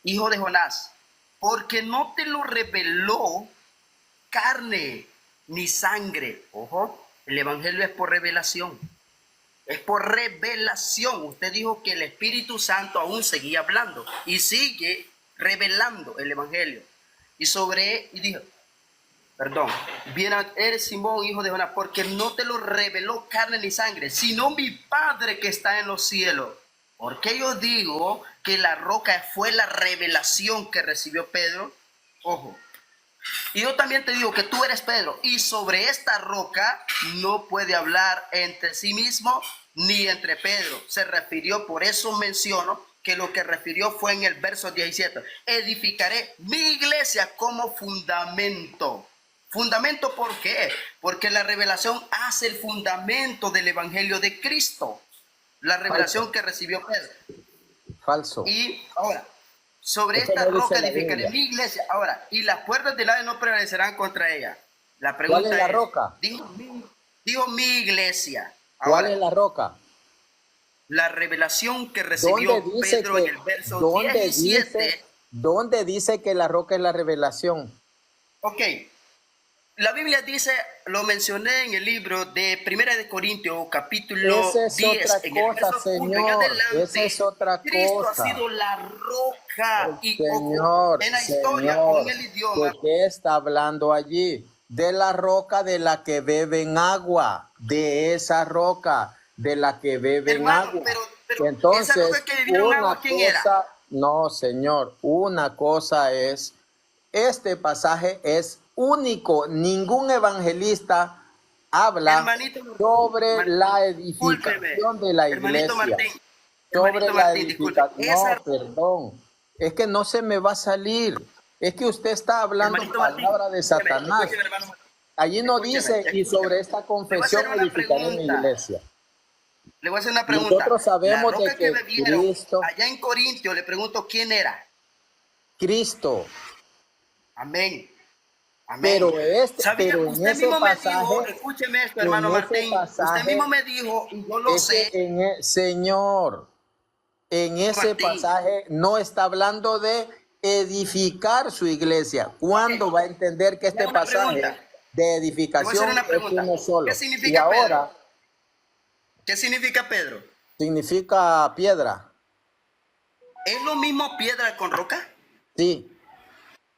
hijo de Jonás, porque no te lo reveló carne ni sangre. Ojo, el evangelio es por revelación. Es por revelación. Usted dijo que el Espíritu Santo aún seguía hablando y sigue revelando el evangelio. Y dijo, perdón, bien eres Simón, hijo de Jonás, porque no te lo reveló carne ni sangre, sino mi Padre que está en los cielos. Porque yo digo que la roca fue la revelación que recibió Pedro. Ojo. Y yo también te digo que tú eres Pedro, y sobre esta roca no puede hablar entre sí mismo ni entre Pedro. Se refirió, por eso menciono que lo que refirió fue en el verso 17. Edificaré mi iglesia como fundamento. ¿Fundamento por qué? Porque la revelación hace el fundamento del evangelio de Cristo. La revelación que recibió Pedro. Falso. Y ahora, sobre Eso esta no dice roca la edificaré Biblia. mi iglesia. Ahora, y las puertas del Hades no prevalecerán contra ella. La pregunta ¿Cuál es la roca? Dijo mi iglesia. ¿Cuál Ahora, es la roca? la revelación que recibió Pedro en el verso 17. ¿Dónde dice que la roca es la revelación? Ok, la Biblia dice, lo mencioné en el libro de Primera de Corintios, capítulo Esa es 10. otra en el cosa, verso 1 en Señor. adelante, Esa es otra Cristo cosa. ha sido la roca. Y Señor, en la historia, Señor, con el idioma. ¿de qué está hablando allí? De la roca de la que beben agua, de esa roca de la que beben Hermano, agua. pero Entonces, esa roca que bebieron agua, ¿quién era? no, Señor, una cosa es, este pasaje es único, ningún evangelista habla sobre la edificación de la iglesia. Sobre la edificación. No, perdón. Es que no se me va a salir. Es que usted está hablando palabra de Satanás. Allí no dice, y sobre esta confesión edificaré mi iglesia. Le voy a hacer una pregunta. Nosotros sabemos la roca de que bebieron Cristo... allá en Corintio, le pregunto quién era. Cristo. Amén. Amén. Pero ¿Sabía? pero en Usted ese mismo me dijo, pasaje, escúcheme esto, en hermano ese Martín. Usted pasaje, mismo me dijo, y yo lo sé, Señor, en ese Martín. pasaje no está hablando de edificar su iglesia. ¿Cuándo va a entender que Le este hago una pasaje pregunta. de Le voy a edificación hacer una es pregunta. uno solo? ¿Qué Y significa ahora Pedro? ¿Qué significa Pedro? significa piedra. ¿Es lo mismo piedra con roca? Sí.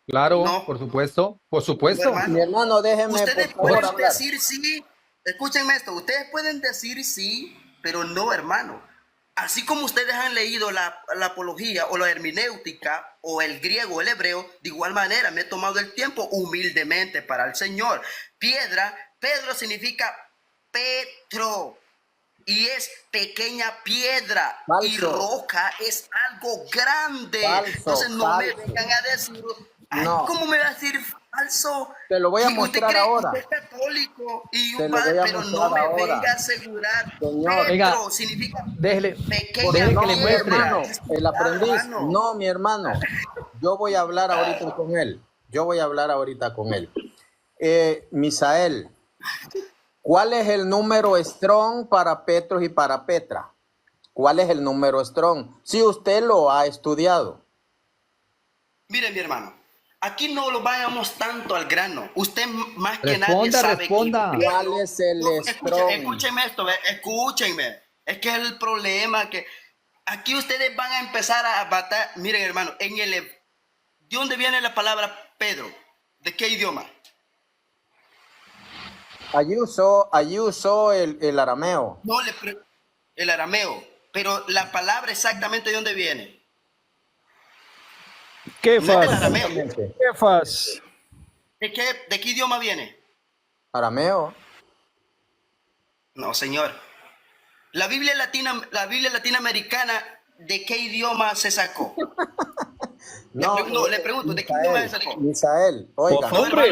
Claro, No, por supuesto, por no, supuesto. Mi hermano. hermano, déjeme por Ustedes favor pueden hablar. decir sí, escúchenme esto, ustedes pueden decir sí, pero no, hermano. Así como ustedes han leído la apología o la hermenéutica o el griego o el hebreo, de igual manera me he tomado el tiempo humildemente para el Señor. Piedra, Pedro significa Petro y es pequeña piedra y Falso, roca es algo grande. falso, Entonces no me falso. vengan a decir, ay, No, ¿cómo me va a decir falso? te lo voy a ¿Usted mostrar cree que ahora. usted es católico y Te un lo padre? voy a Pero no mostrar me ahora. venga a asegurar. Señor. Venga, Petro significa déjele, pequeña deje No, que le mi muestre. hermano, piedra. el aprendiz. Hermano. No, mi hermano. Yo voy a hablar ahorita con él. Yo voy a hablar ahorita con él. Misael, ¿cuál es el número strong para Petros y para Petra? ¿Cuál es el número strong? Si usted lo ha estudiado. Mire, mi hermano, aquí no lo vayamos tanto al grano. Usted más que nadie Responda, sabe responda. que ¿Cuál es el strong? Escúcheme esto, escúchenme. Es que es el problema que aquí ustedes van a empezar a batallar. Miren, hermano, ¿de dónde viene la palabra Pedro? ¿De qué idioma? Allí usó el arameo. No, el arameo. Pero la palabra exactamente de dónde viene. No es del Kefas, arameo. Exactamente. Kefas. ¿De qué idioma viene? Arameo. No, señor. La Biblia latinoamericana, ¿de qué idioma se sacó? No, le pregunto, ¿de qué idioma se sacó? Misael, oiga.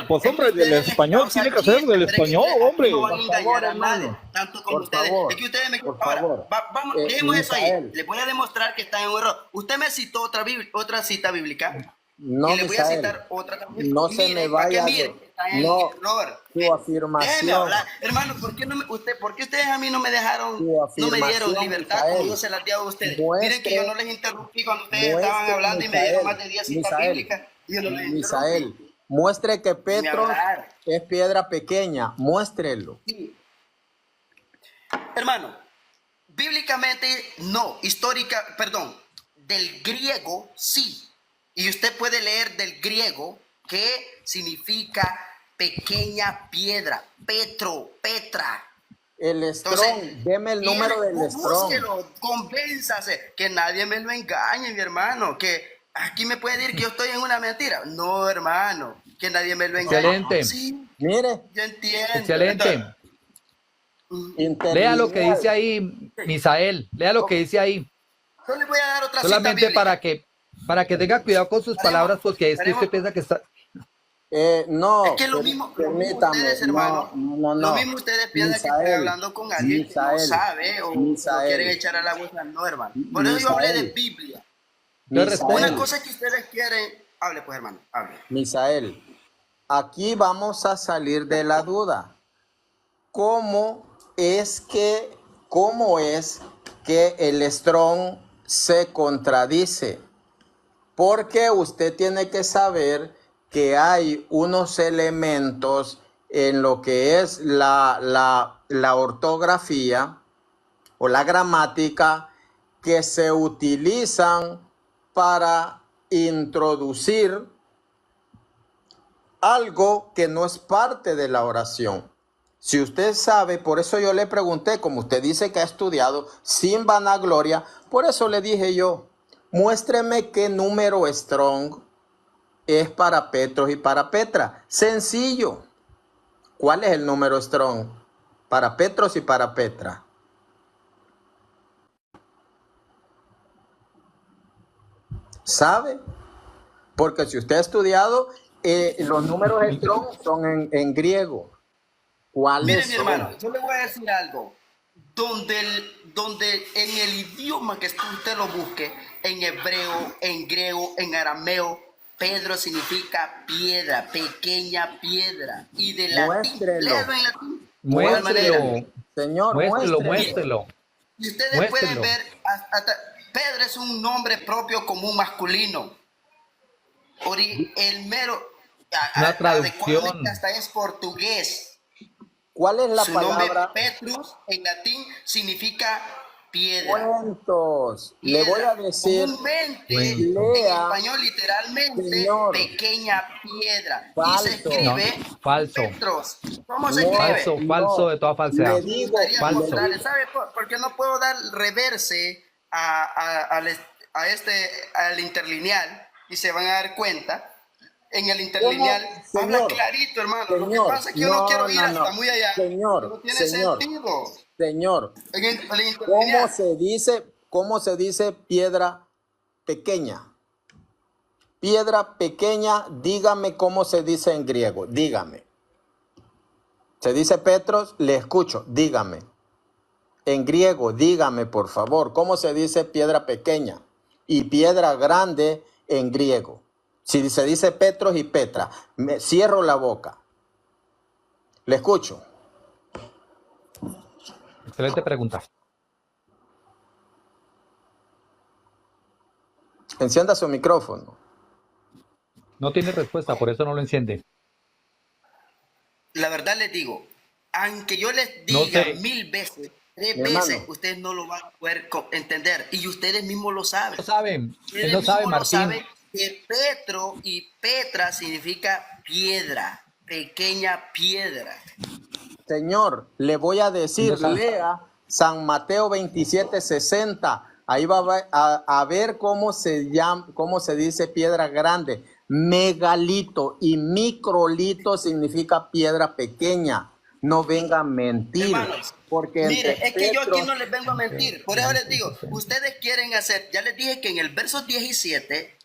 Pues hombre, del español tiene que ser del español, hombre. No van a Por favor, engañar a nadie, hermano. tanto como Por ustedes. favor, Es que ustedes me por ahora, favor. vamos, dejemos eso ahí. Misael. Les voy a demostrar que están en un error. Usted me citó otra cita bíblica. No, Y le voy a Misael, citar otra también. no se me vaya Miren, está en no, error. su Déjeme afirmación, hablar. Hermano, ¿por qué ustedes a mí no me dejaron, su no me dieron afirmación, libertad Misael. como yo se las di a ustedes? Muestre- Miren que yo no les interrumpí cuando ustedes estaban muestre, hablando y me dieron más de 10 citas Misael, bíblicas y yo no les interrumpí. Misael, muestre que Petro hablar. es piedra pequeña, muéstrelo. Sí. Hermano, bíblicamente no, del griego sí. Y usted puede leer del griego que significa pequeña piedra, Petra. El strong, deme el número del strong. Búsquelo, convénzase, que nadie me lo engañe, mi hermano, que aquí me puede decir que yo estoy en una mentira. No, hermano, que nadie me lo engañe. Excelente. Sí, Mire, yo entiendo. Excelente. Entonces, Lea lo que dice ahí, Misael. Lea lo que dice ahí. yo le voy a dar otra cita Solamente bíblica. para que tenga cuidado con sus palabras, porque es que usted piensa que está. no, Es que lo mismo permítame, ustedes, hermano, no. lo mismo ustedes piensan que estoy Misael, hablando con alguien que no Misael, sabe o Misael. quieren echar a la bolsa. No, hermano. Por eso yo hablé de Misael. Biblia. Entonces Misael, Una cosa que ustedes quieren, hable pues, hermano, hable. Misael, aquí vamos a salir de la duda. ¿Cómo es que el strong se contradice? Porque usted tiene que saber que hay unos elementos en lo que es la ortografía o la gramática que se utilizan para introducir algo que no es parte de la oración. Si usted sabe, por eso yo le pregunté, como usted dice que ha estudiado sin vanagloria, por eso le dije yo, muéstreme qué número strong es para Petros y para Petra. Sencillo. ¿Cuál es el número strong para Petros y para Petra? ¿Sabe? Porque si usted ha estudiado, los números strong son en griego. ¿Cuáles Mire, mi son? hermano, yo le voy a decir algo. Donde en el idioma que usted lo busque, en hebreo, en griego, en arameo, Pedro significa piedra, pequeña piedra. Y de latín, Muéstrelo. léalo en latín. Muéstrelo, Señor, muéstrelo, muéstrelo. muéstrelo. Y ustedes Muéstrelo. pueden ver, Pedro es un nombre propio común masculino. El mero, Una traducción. adecuadamente hasta es portugués. ¿Cuál es la Su nombre palabra? Petrus en latín significa piedra. Cuentos. Le voy a decir, Comúnmente, Cuentos. en lea, español literalmente, Señor. pequeña piedra. Falso. Y se escribe No, falso. Petros. ¿Cómo se No, escribe? Falso, No. falso de toda falsedad. Le digo, Gustaría Falso. mostrarle, ¿sabe por qué no puedo dar reverse al interlineal? Y se van a dar cuenta. En el interlineal ¿Cómo? habla Señor, clarito, hermano. Lo que señor, pasa es que yo no quiero ir hasta no. muy allá. Señor, No tiene señor, sentido. señor, En el interlineal. cómo se dice piedra pequeña? Piedra pequeña, dígame cómo se dice en griego, dígame. Se dice Petros, le escucho, dígame. En griego, dígame por favor, ¿cómo se dice piedra pequeña? Y piedra grande en griego. Si se dice Petros y Petra, me cierro la boca. Le escucho. Excelente pregunta. Encienda su micrófono. No tiene respuesta, por eso no lo enciende. La verdad les digo, aunque yo les No diga sé. 1000 veces, 3 Mi veces, hermano. ustedes no lo van a poder entender. Y ustedes mismos lo saben. No saben, Ustedes él no sabe, mismos lo Martín. saben que Petro y Petra significa piedra, pequeña piedra. Señor, le voy a decir, No sabe. lea San Mateo 27:60. Ahí va a ver cómo se llama, cómo se dice piedra grande. Megalito y microlito significa piedra pequeña. No venga a mentir. Hermanos, Porque mire, entre es que yo aquí Petros- no les vengo a mentir. Por eso les digo, ustedes quieren hacer, ya les dije que en el verso 17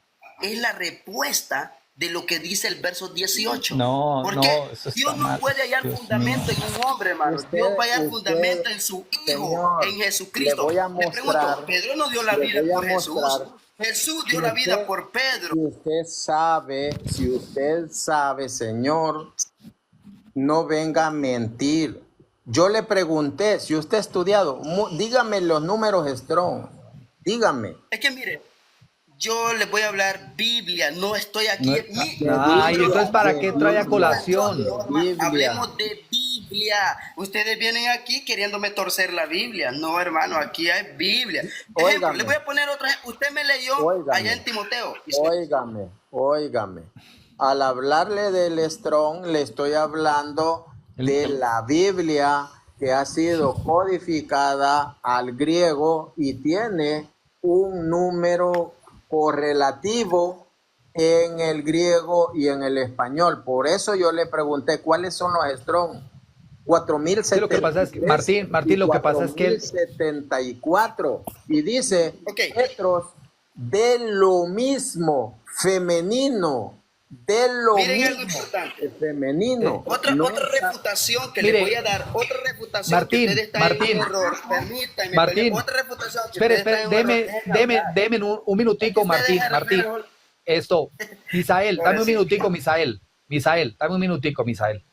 es la respuesta de lo que dice el verso 18. No, Porque no, eso Dios está no mal. puede hallar Dios fundamento mío. en un hombre, hermano. Usted- Dios va a hallar usted, fundamento en su Hijo, Señor, en Jesucristo. le voy a Le pregunto, mostrar- Pedro no dio la le vida voy a por Jesús. mostrar- Jesús dio Si la vida usted- por Pedro. si usted sabe, Señor, no venga a mentir. Yo le pregunté, si usted ha estudiado, dígame los números Strong, dígame. Es que mire, yo les voy a hablar Biblia, no estoy aquí. Ay, entonces ¿para qué trae a colación? Biblia. Hablemos de Biblia. Ustedes vienen aquí queriéndome torcer la Biblia. No, hermano, aquí hay Biblia. Ejemplo, Óigame. le voy a poner otra. Usted me leyó Óigame. allá en Timoteo. Óigame. Al hablarle del Strong, le estoy hablando de la Biblia que ha sido codificada al griego y tiene un número correlativo en el griego y en el español. Por eso yo le pregunté cuáles son los Strong. 4073 Sí, lo que pasa es que, Martín, lo que pasa es que él- 4074 y dice Ok. Petros de lo mismo femenino, de lo Miren algo mismo importante. femenino. Otra No refutación que Mire, les voy a dar, otra refutación Martín, que ustedes están Martín, en error. Permítanme, Martín, otra refutación que Espere, ustedes están en error. deme un minutico, Ustedes Martín, dejan Martín. mejor- Esto, Misael, dame un Pobrecito. minutico, Misael, dame un minutico, Misael.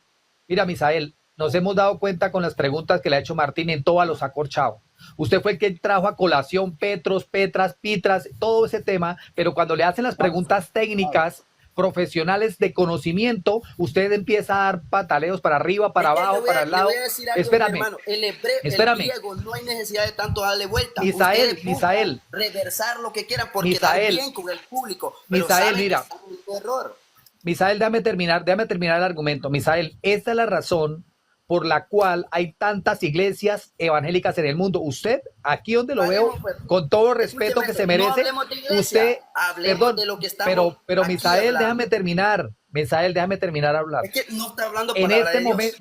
Mira, Misael, nos hemos dado cuenta con las preguntas que le ha hecho Martín en todos los acorchados. Usted fue el que trajo a colación Petros, Petras, Pitras, todo ese tema, pero cuando le hacen las preguntas técnicas, profesionales de conocimiento, usted empieza a dar pataleos para arriba, para Es que abajo, le voy para a- el le lado. voy a decir algo, Espérame, hermano, el espérame. griego no hay necesidad de tanto darle vuelta. Misael, Ustedes buscan Misael. reversar lo que quieran porque Misael. dan bien con el público. Pero Misael, saben mira. que están en un error. Misael, déjame terminar el argumento. Misael, esta es la razón por la cual hay tantas iglesias evangélicas en el mundo. Usted, aquí donde lo veo, Vayamos, pues. con todo el respeto Escúcheme, que se no merece, hablemos de iglesia, usted, hablemos perdón, de lo que estamos pero aquí Misael, hablando. déjame terminar. Misael, déjame terminar a hablar. Es que no está hablando En palabra este de Dios. momento,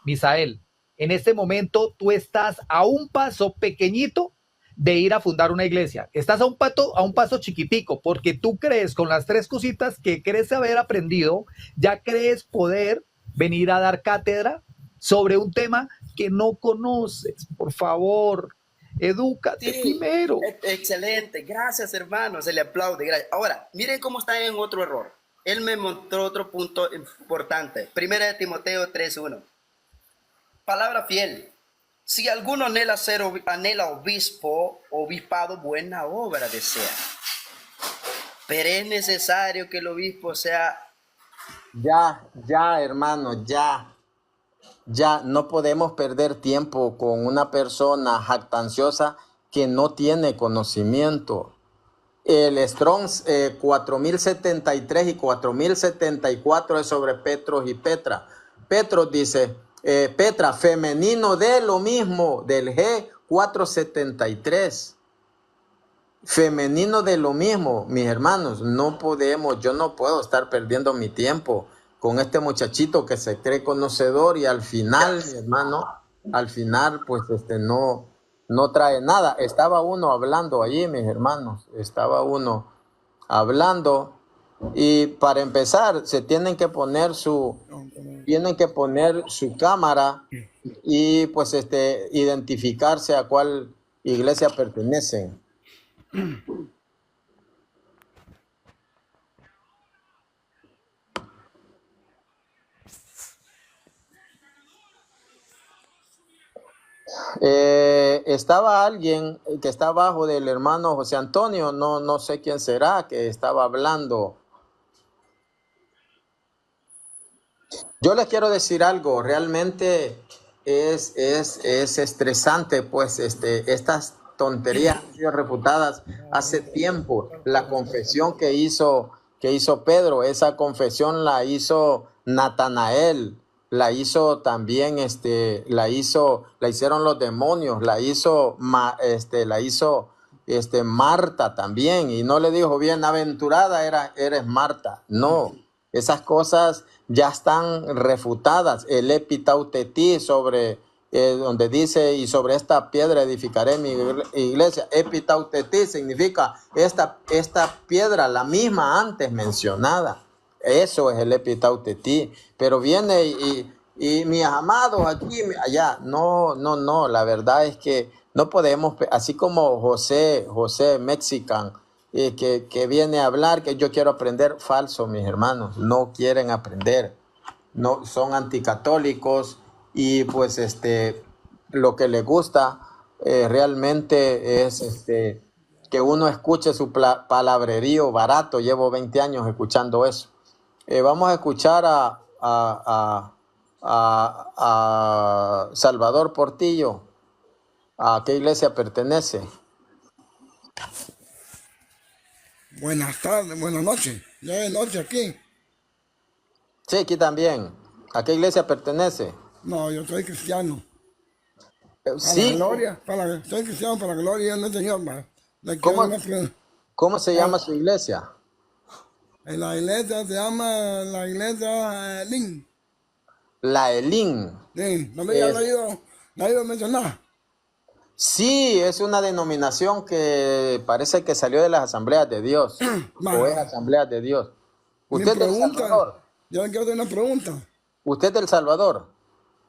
Misael, en este momento tú estás a un paso pequeñito de ir a fundar una iglesia. Estás a un paso chiquitico, porque tú crees con las tres cositas que crees haber aprendido, ya crees poder venir a dar cátedra sobre un tema que no conoces. Por favor, Edúcate Sí, primero. excelente. Gracias, hermano. Se le aplaude. Gracias. Ahora, miren cómo está en otro error. Él me mostró otro punto importante. Primera de Timoteo 3:1. Palabra fiel. Si alguno anhela obispo, obispado, buena obra desea. Pero es necesario que el obispo sea... Ya, hermano, ya no podemos perder tiempo con una persona jactanciosa que no tiene conocimiento. El Strong's 4073 y 4074 es sobre Petros y Petra. Petros dice, Petra, femenino de lo mismo, del G473. Femenino de lo mismo, mis hermanos, yo no puedo estar perdiendo mi tiempo con este muchachito que se cree conocedor y al final, mi hermano, al final, pues no trae nada. Estaba uno hablando allí, mis hermanos, estaba uno hablando y para empezar se tienen que poner su cámara y pues identificarse a cuál iglesia pertenecen. Estaba alguien que está abajo del hermano José Antonio, no sé quién será, que estaba hablando. Yo les quiero decir algo, realmente es estresante, pues estas tonterías han sido refutadas hace tiempo. La confesión que hizo Pedro, esa confesión la hizo Natanael, la hizo también, la hicieron los demonios, la hizo Marta también, y no le dijo bienaventurada eres Marta, no. Esas cosas ya están refutadas. El epitautetí sobre donde dice, y sobre esta piedra edificaré mi iglesia. Epitautetí significa esta piedra, la misma antes mencionada. Eso es el epitautetí. Pero viene y mis amados aquí, allá. No, la verdad es que no podemos, así como José Mexican, que viene a hablar que yo quiero aprender, falso, mis hermanos, no quieren aprender, no son anticatólicos y pues lo que les gusta realmente es que uno escuche su palabrerío barato. Llevo 20 años escuchando eso. Vamos a escuchar a Salvador Portillo. ¿A qué iglesia pertenece? Buenas tardes, buenas noches. Ya es noche aquí. Sí, aquí también. ¿A qué iglesia pertenece? No, yo soy cristiano. Para Sí. la gloria, soy cristiano para la gloria del Señor. ¿Cómo se llama su iglesia? En la iglesia se llama la iglesia Elín. La Elín. Sí, no me la he ido a mencionar. Sí, es una denominación que parece que salió de las Asambleas de Dios. O es Asambleas de Dios. ¿Usted es del Salvador? Yo le quiero hacer una pregunta. ¿Usted es del Salvador?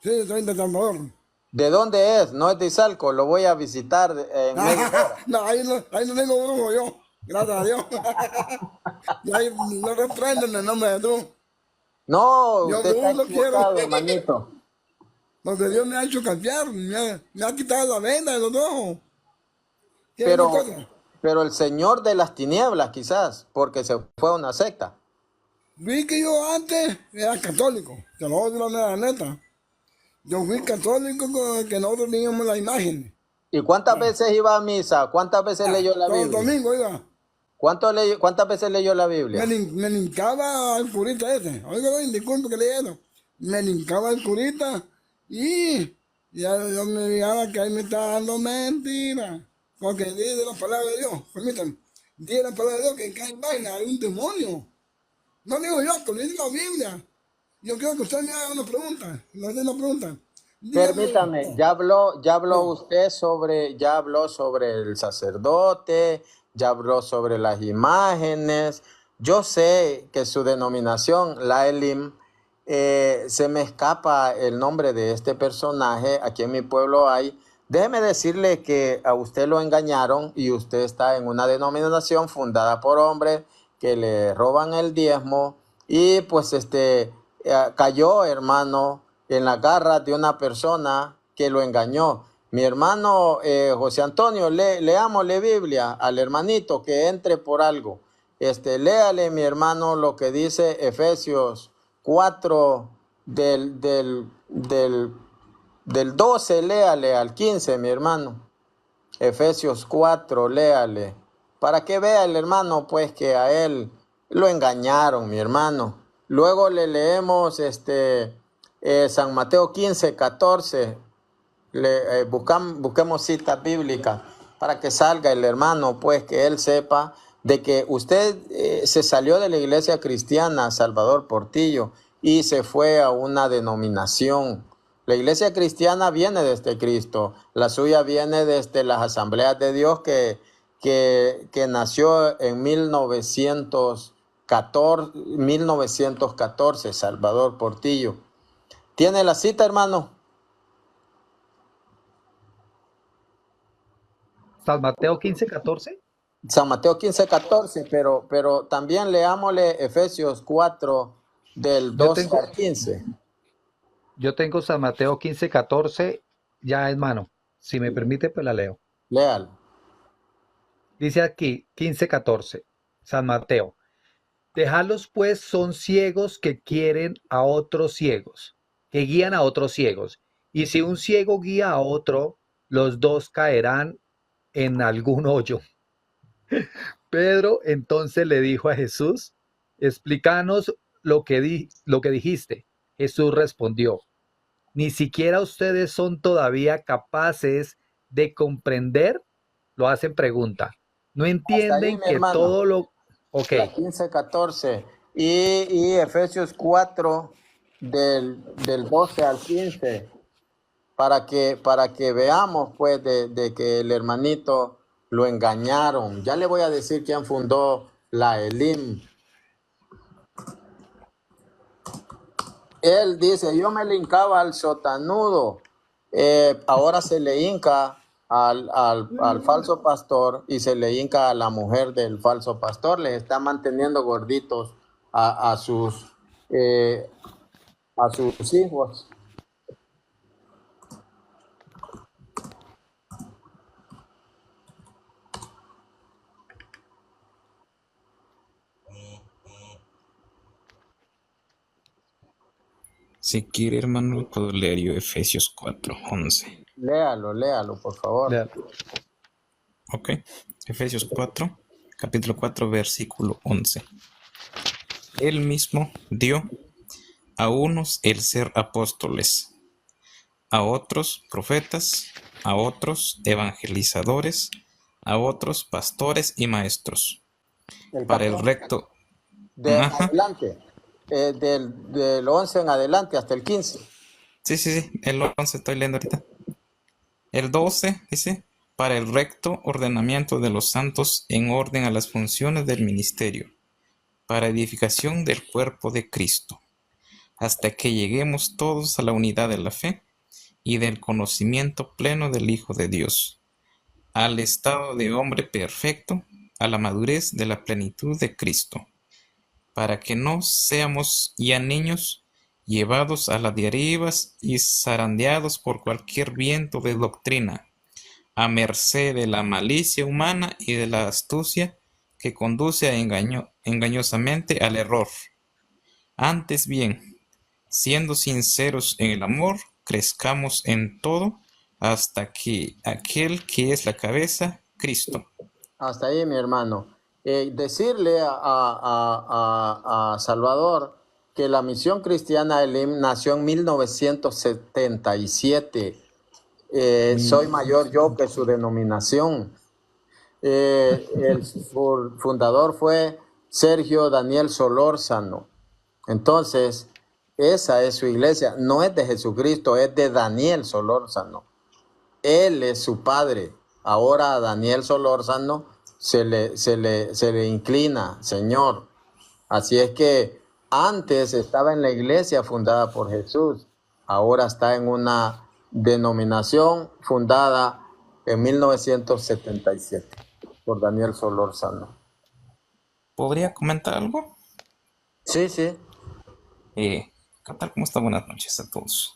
Sí, soy de Salvador. ¿De dónde es? No es de Izalco, lo voy a visitar en media hora. No, ahí no tengo brujo yo. Gracias a Dios. Y ahí no reprenden el nombre de Dios. No, yo usted está equivocado, hermanito. Porque Dios me ha hecho cambiar, me ha quitado la venda de los ojos. Pero el señor de las tinieblas, quizás, porque se fue a una secta. Vi que yo antes era católico, te lo voy a decir la neta. Yo fui católico que nosotros teníamos la imagen. ¿Y cuántas veces iba a misa? ¿Cuántas veces leyó la Biblia? Todo domingo iba. ¿Cuántas veces leyó la Biblia? Me linkaba al curita ese. Oiga, disculpe que leí eso. Me linkaba al curita y ya yo me miraba que ahí me estaba dando mentira. Porque dice la palabra de Dios, permítanme, dice la palabra de Dios que en cada vaina hay un demonio. No digo yo, pero dice la Biblia. Yo quiero que usted me haga una pregunta. Le hace una pregunta. Permítame, ya habló usted sobre el sacerdote, ya habló sobre las imágenes. Yo sé que su denominación, la Elim, se me escapa el nombre de este personaje. Aquí en mi pueblo hay Déjeme decirle que a usted lo engañaron y usted está en una denominación fundada por hombres que le roban el diezmo y pues cayó, hermano, en la garra de una persona que lo engañó. Mi hermano José Antonio, leámosle Biblia al hermanito que entre por algo. Léale, mi hermano, lo que dice Efesios 4 del 12, léale al 15, mi hermano. Efesios 4, léale. Para que vea el hermano, pues, que a él lo engañaron, mi hermano. Luego le leemos San Mateo 15, 14. Busquemos citas bíblicas para que salga el hermano, pues, que él sepa de que usted se salió de la iglesia cristiana Salvador Portillo y se fue a una denominación. La iglesia cristiana viene desde Cristo, la suya viene desde las asambleas de Dios que nació en 1914, Salvador Portillo. ¿Tiene la cita, hermano? San Mateo 15:14. San Mateo 15:14, pero también leámosle Efesios 4 del 12 al 15. Yo tengo San Mateo 15:14 ya en mano. Si me permite, pues la leo. Léalo. Dice aquí 15:14, San Mateo. Dejadlos pues son ciegos que quieren a otros ciegos, que guían a otros ciegos. Y si un ciego guía a otro, los dos caerán en algún hoyo. Pedro entonces le dijo a Jesús, explícanos lo que dijiste. Jesús respondió, ni siquiera ustedes son todavía capaces de comprender, lo hacen pregunta. No entienden ahí, que todo lo... Ok. 15:14 y Efesios 4 del 12 al 15 para que veamos pues de que el hermanito lo engañaron. Ya le voy a decir quién fundó la Elim. Él dice, yo me le hincaba al sotanudo, ahora se le hinca al falso pastor y se le hinca a la mujer del falso pastor. Les está manteniendo gorditos a sus hijos. Si quiere, hermano, puedo leer yo Efesios 4:11. Léalo, por favor. Léalo. Ok. Efesios 4, capítulo 4, versículo 11. Él mismo dio a unos el ser apóstoles, a otros profetas, a otros evangelizadores, a otros pastores y maestros, para el recto. Adelante. Del 11 en adelante hasta el 15. Sí, el 11 estoy leyendo ahorita. El 12 dice, para el recto ordenamiento de los santos en orden a las funciones del ministerio, para edificación del cuerpo de Cristo, hasta que lleguemos todos a la unidad de la fe y del conocimiento pleno del Hijo de Dios, al estado de hombre perfecto, a la madurez de la plenitud de Cristo, para que no seamos ya niños llevados a las derivas y zarandeados por cualquier viento de doctrina, a merced de la malicia humana y de la astucia que conduce engañosamente al error. Antes bien, siendo sinceros en el amor, crezcamos en todo hasta que aquel que es la cabeza, Cristo. Hasta ahí, mi hermano. Decirle a Salvador que la misión cristiana Elim nació en 1977. Soy mayor yo que su denominación. El fundador fue Sergio Daniel Solórzano. Entonces, esa es su iglesia. No es de Jesucristo, es de Daniel Solórzano. Él es su padre. Ahora a Daniel Solórzano se le inclina, Señor. Así es que antes estaba en la iglesia fundada por Jesús. Ahora está en una denominación fundada en 1977 por Daniel Solórzano. ¿Podría comentar algo? Sí, sí. ¿Qué tal? ¿Cómo está? Buenas noches a todos.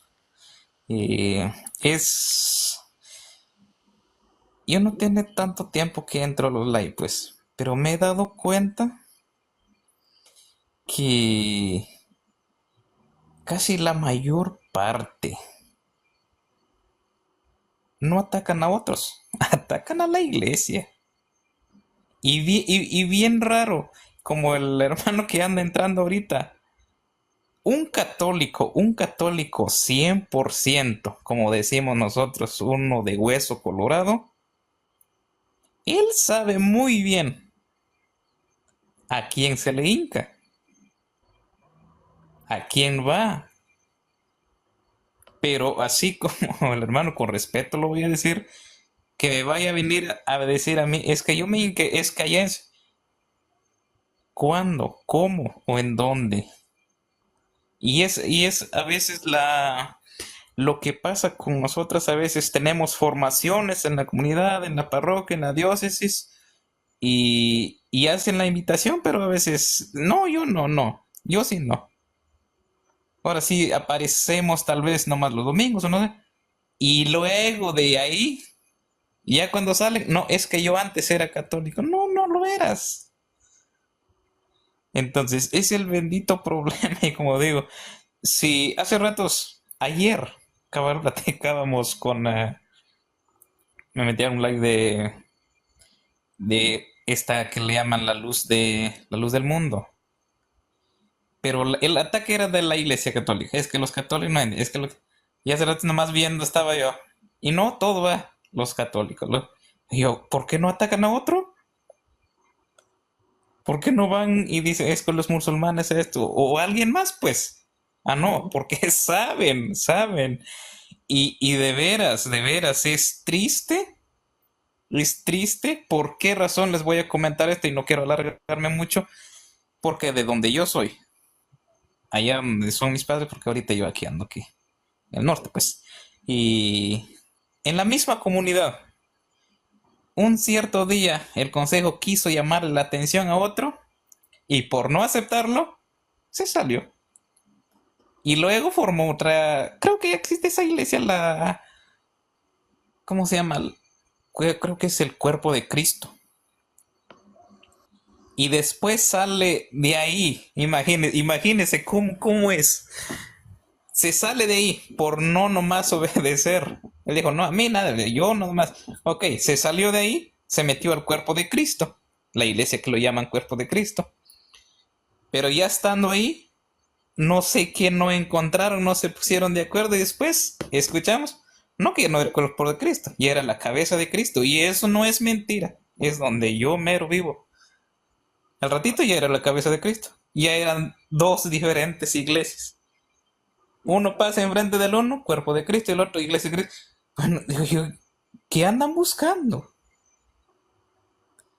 Yo no tiene tanto tiempo que entro a los live, pues, pero me he dado cuenta que casi la mayor parte no atacan a otros, atacan a la iglesia. Y bien raro, como el hermano que anda entrando ahorita, un católico 100%, como decimos nosotros, uno de hueso colorado, él sabe muy bien a quién se le hinca, a quién va. Pero así como el hermano, con respeto lo voy a decir, que me vaya a venir a decir a mí, es que yo me hinque, es que allá es. ¿Cuándo? ¿Cómo? ¿O en dónde? Y es a veces lo que pasa con nosotras. A veces tenemos formaciones en la comunidad, en la parroquia, en la diócesis, y hacen la invitación, pero a veces, no, yo no, yo sí no. Ahora sí aparecemos tal vez nomás los domingos, o no sé. Y luego de ahí, ya cuando salen, no, es que yo antes era católico. No, no lo eras. Entonces, es el bendito problema. Y como digo, si hace ratos, ayer, platicábamos con... me metí a un live de esta que le llaman la luz del mundo. Pero el ataque era de la iglesia católica. Es que los católicos no, es que y hace rato nomás viendo estaba yo. Y no todo va los católicos. Y yo, ¿por qué no atacan a otro? ¿Por qué no van y dicen, es que los musulmanes esto? O alguien más, pues. Ah, no, porque saben. Y de veras, es triste. Es triste. ¿Por qué razón les voy a comentar esto? Y no quiero alargarme mucho. Porque de donde yo soy, allá donde son mis padres, porque ahorita yo aquí ando aquí, en el norte, pues. Y en la misma comunidad, un cierto día el consejo quiso llamarle la atención a otro y por no aceptarlo, se salió. Y luego formó otra, creo que ya existe esa iglesia, ¿cómo se llama? Creo que es el Cuerpo de Cristo. Y después sale de ahí, imagínese cómo es. Se sale de ahí por no nomás obedecer. Él dijo, no, a mí nada, yo nomás. Ok, se salió de ahí, se metió al Cuerpo de Cristo, la iglesia que lo llaman Cuerpo de Cristo. Pero ya estando ahí, no sé qué no encontraron, no se pusieron de acuerdo y después escuchamos, no que no era el Cuerpo de Cristo, ya era la cabeza de Cristo. Y eso no es mentira, es donde yo mero vivo. Al ratito ya era la cabeza de Cristo. Ya eran dos diferentes iglesias. Uno pasa enfrente del uno, Cuerpo de Cristo, y el otro, Iglesia de Cristo. Bueno, digo yo, ¿qué andan buscando?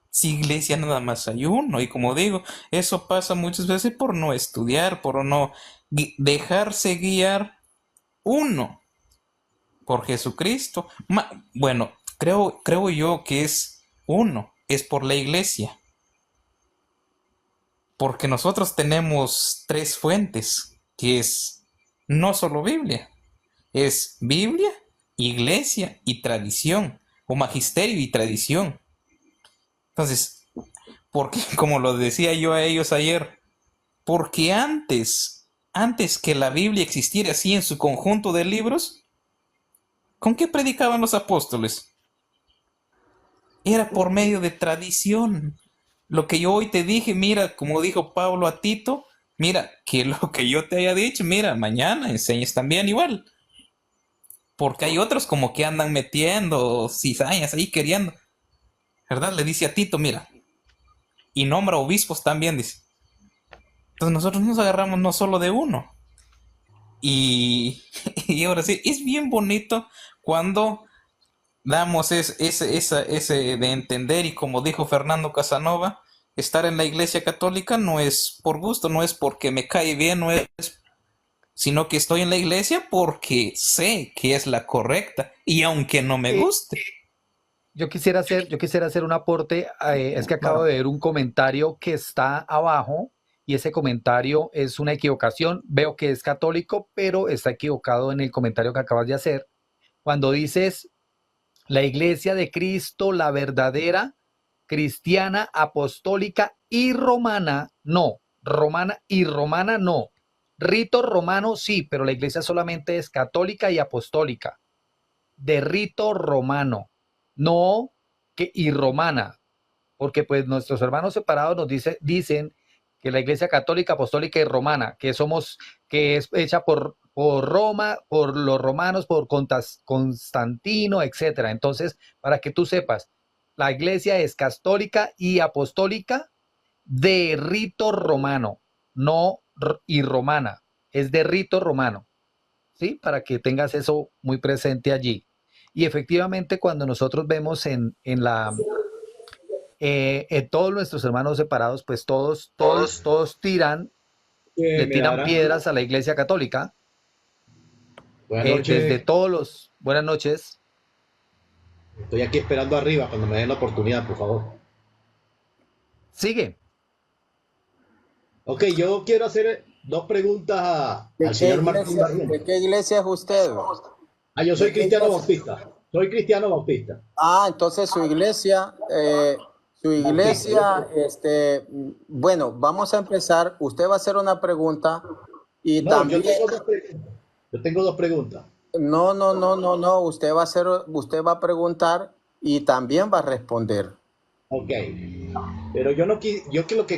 Si iglesia nada más hay uno. Y como digo, eso pasa muchas veces por no estudiar, por no dejarse guiar uno por Jesucristo. Bueno, creo yo que es uno, es por la iglesia. Porque nosotros tenemos tres fuentes, que es no solo Biblia, es Biblia, iglesia y tradición, o magisterio y tradición. Entonces, porque como lo decía yo a ellos ayer, porque antes que la Biblia existiera así en su conjunto de libros, ¿con qué predicaban los apóstoles? Era por medio de tradición. Lo que yo hoy te dije, mira, como dijo Pablo a Tito, mira, que lo que yo te haya dicho, mira, mañana enseñes también igual. Porque hay otros como que andan metiendo cizañas ahí queriendo, ¿verdad? Le dice a Tito, mira, y nombra obispos también, dice. Entonces nosotros nos agarramos no solo de uno. Y ahora sí, es bien bonito cuando damos ese de entender, y como dijo Fernando Casanova, estar en la iglesia católica no es por gusto, no es porque me cae bien, no es sino que estoy en la iglesia porque sé que es la correcta y aunque no me guste. Yo quisiera hacer un aporte. Es que acabo Claro. de ver un comentario que está abajo y ese comentario es una equivocación. Veo que es católico, pero está equivocado en el comentario que acabas de hacer. Cuando dices la iglesia de Cristo, la verdadera, cristiana, apostólica y romana, no. Romana y romana, no. Rito romano, sí, pero la iglesia solamente es católica y apostólica. De rito romano, no que y romana, porque pues nuestros hermanos separados nos dicen que la iglesia católica, apostólica y romana, que es hecha por Roma, por los romanos, por Constantino, etcétera. Entonces, para que tú sepas, la iglesia es católica y apostólica de rito romano, no y romana, es de rito romano, ¿sí? Para que tengas eso muy presente allí. Y efectivamente, cuando nosotros vemos en todos nuestros hermanos separados, pues todos le Me tiran darán. piedras a la iglesia católica. Buenas Desde noches. todos los, buenas noches. Estoy aquí esperando arriba cuando me den la oportunidad, por favor. Sigue. Ok, yo quiero hacer dos preguntas al señor Martín Barrientos. ¿De qué iglesia es usted? Yo soy ¿De qué cristiano iglesia? bautista. Soy cristiano bautista. Entonces su iglesia, bueno, vamos a empezar. Usted va a hacer una pregunta y No, también. Yo tengo dos preguntas. No. Usted va a preguntar y también va a responder. Ok. Pero yo lo que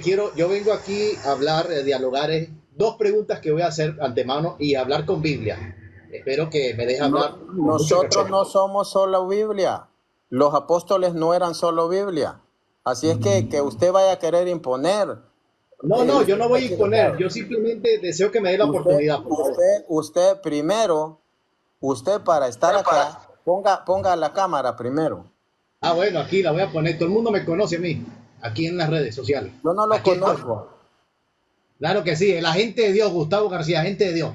quiero, yo vengo aquí a hablar, dialogar, es dos preguntas que voy a hacer antemano y hablar con Biblia. Espero que me deje hablar. Nosotros no somos solo Biblia. Los apóstoles no eran solo Biblia. Así es que usted vaya a querer imponer. No, yo no voy a imponer. Yo simplemente deseo que me dé la oportunidad. Por favor. Usted primero, para estar acá, ponga la cámara primero. Bueno, aquí la voy a poner. Todo el mundo me conoce a mí, aquí en las redes sociales. Yo no lo conozco. Claro que sí, el agente de Dios, Gustavo García, agente de Dios.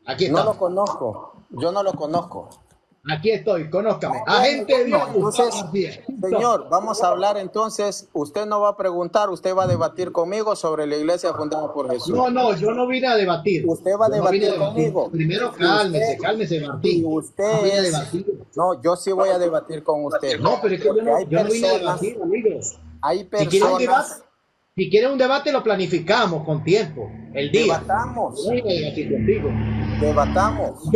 Aquí está. No lo conozco. Yo no lo conozco. Aquí estoy, conózcame. Agente de Dios, Gustavo García. Señor, vamos a hablar entonces. Usted no va a preguntar, usted va a debatir conmigo sobre la iglesia fundada por Jesús. No, yo no vine a debatir. Usted va a debatir conmigo. Primero cálmese, Martín. No, yo sí voy a debatir con usted. No, pero es que yo no vine a debatir, amigos. Hay personas. Si quiere un debate, lo planificamos con tiempo. El día. Debatamos.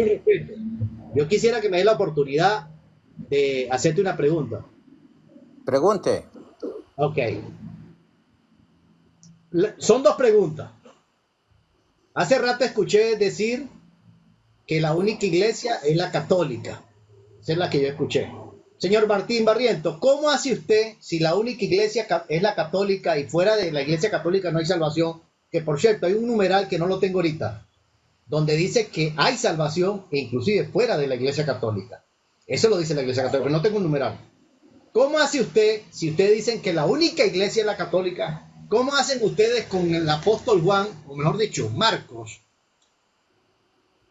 Yo quisiera que me dé la oportunidad de hacerte una pregunta. Pregunte. Ok. Son dos preguntas. Hace rato escuché decir que la única iglesia es la católica. Esa es la que yo escuché. Señor Martín Barrientos, ¿cómo hace usted si la única iglesia es la católica y fuera de la iglesia católica no hay salvación? Que por cierto, hay un numeral que no lo tengo ahorita, donde dice que hay salvación inclusive fuera de la iglesia católica. Eso lo dice la iglesia católica, pero no tengo un numeral. ¿Cómo hace usted, si ustedes dicen que la única iglesia es la católica, cómo hacen ustedes con el apóstol Juan, o mejor dicho, Marcos?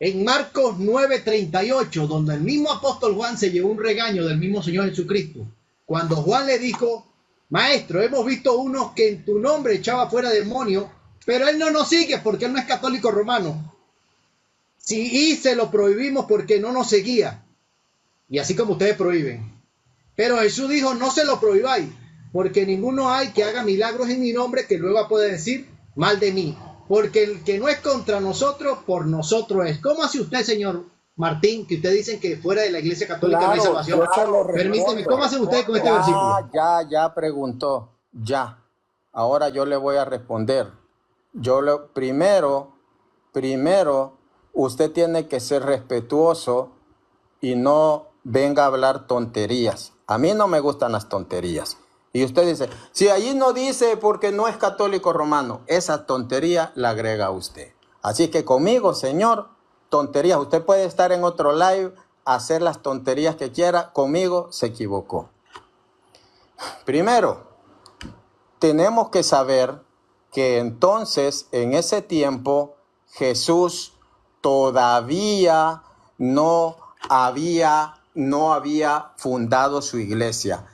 En Marcos 9:38, donde el mismo apóstol Juan se llevó un regaño del mismo Señor Jesucristo, cuando Juan le dijo: Maestro, hemos visto unos que en tu nombre echaba fuera demonios, pero él no nos sigue porque él no es católico romano. Sí, y se lo prohibimos porque no nos seguía. Y así como ustedes prohíben. Pero Jesús dijo: no se lo prohibáis, porque ninguno hay que haga milagros en mi nombre que luego puede decir mal de mí. Porque el que no es contra nosotros, por nosotros es. ¿Cómo hace usted, señor Martín, que ustedes dicen que fuera de la iglesia católica no hay salvación? Permíteme, ¿cómo hacen ustedes con este versículo? Ya preguntó, ya. Ahora yo le voy a responder. Primero, usted tiene que ser respetuoso y no venga a hablar tonterías. A mí no me gustan las tonterías. Y usted dice, si allí no dice porque no es católico romano, esa tontería la agrega usted. Así que conmigo, señor, tonterías. Usted puede estar en otro live, hacer las tonterías que quiera. Conmigo se equivocó. Primero, tenemos que saber que entonces, en ese tiempo, Jesús todavía no había fundado su iglesia.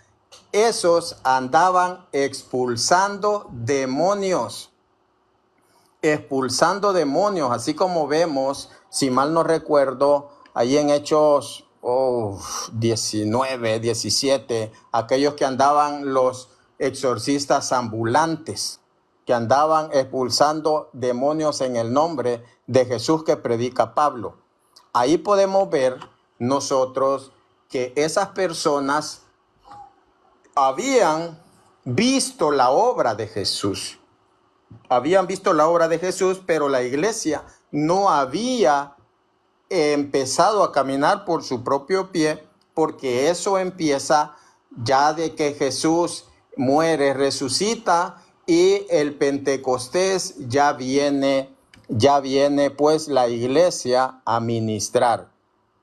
Esos andaban expulsando demonios, así como vemos, si mal no recuerdo, ahí en Hechos 19, 17, aquellos que andaban los exorcistas ambulantes, que andaban expulsando demonios en el nombre de Jesús que predica Pablo. Ahí podemos ver nosotros que esas personas habían visto la obra de Jesús. Pero la iglesia no había empezado a caminar por su propio pie, porque eso empieza ya de que Jesús muere, resucita, y el Pentecostés ya viene pues la iglesia a ministrar.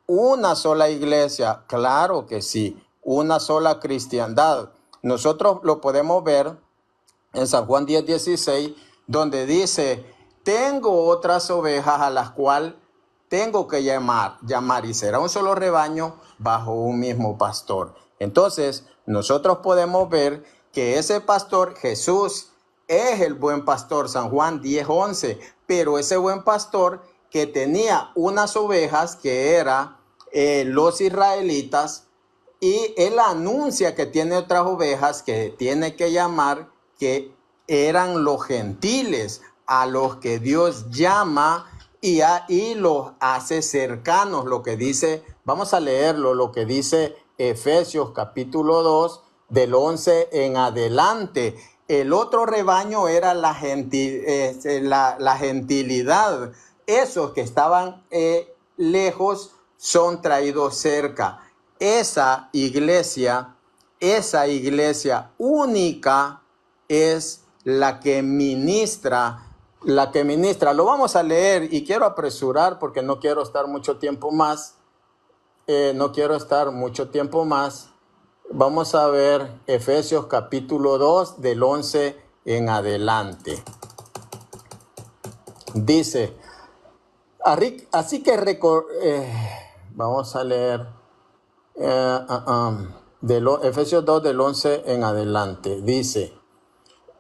Una sola iglesia, claro que sí, una sola cristiandad. Nosotros lo podemos ver en San Juan 10:16, donde dice: tengo otras ovejas a las cuales tengo que llamar, y será un solo rebaño bajo un mismo pastor. Entonces, nosotros podemos ver que ese pastor, Jesús, es el buen pastor, San Juan 10:11, pero ese buen pastor que tenía unas ovejas que eran los israelitas, y él anuncia que tiene otras ovejas que tiene que llamar, que eran los gentiles, a los que Dios llama y los hace cercanos. Lo que dice, vamos a leerlo, lo que dice Efesios capítulo 2, del 11 en adelante. El otro rebaño era la gentilidad. Esos que estaban lejos son traídos cerca. Esa iglesia única es la que ministra. Lo vamos a leer, y quiero apresurar porque no quiero estar mucho tiempo más. Vamos a ver Efesios capítulo 2 del 11 en adelante. Dice, así que vamos a leer Efesios 2 del 11 en adelante. Dice: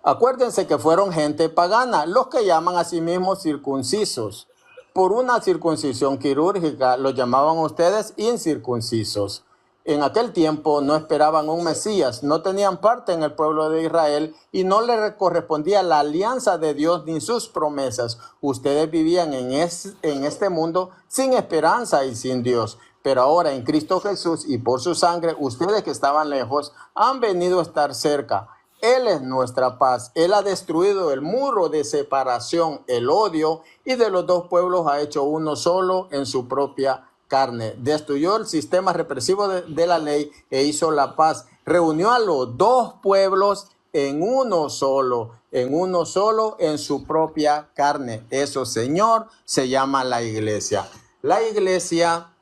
acuérdense que fueron gente pagana los que llaman a sí mismos circuncisos. Por una circuncisión quirúrgica los llamaban ustedes incircuncisos. En aquel tiempo no esperaban un Mesías, no tenían parte en el pueblo de Israel y no les correspondía la alianza de Dios ni sus promesas. Ustedes vivían en este mundo sin esperanza y sin Dios. Pero ahora en Cristo Jesús y por su sangre, ustedes que estaban lejos han venido a estar cerca. Él es nuestra paz. Él ha destruido el muro de separación, el odio, y de los dos pueblos ha hecho uno solo en su propia carne. Destruyó el sistema represivo de la ley e hizo la paz. Reunió a los dos pueblos en uno solo en su propia carne. Eso, Señor, se llama la iglesia. La iglesia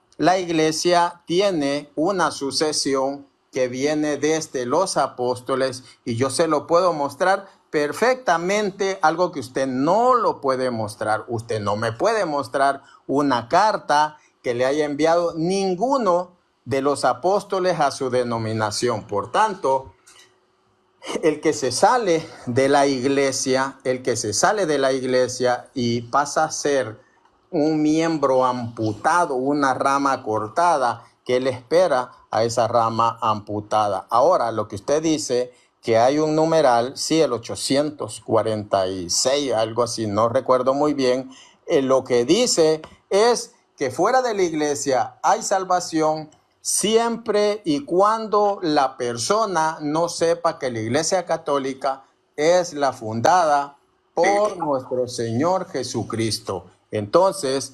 tiene una sucesión que viene desde los apóstoles, y yo se lo puedo mostrar perfectamente, algo que usted no lo puede mostrar. Usted no me puede mostrar una carta que le haya enviado ninguno de los apóstoles a su denominación. Por tanto, el que se sale de la iglesia y pasa a ser un miembro amputado, una rama cortada, que le espera a esa rama amputada. Ahora, lo que usted dice, que hay un numeral, sí, el 846, algo así, no recuerdo muy bien, lo que dice es que fuera de la iglesia hay salvación siempre y cuando la persona no sepa que la iglesia católica es la fundada por nuestro Señor Jesucristo. Entonces,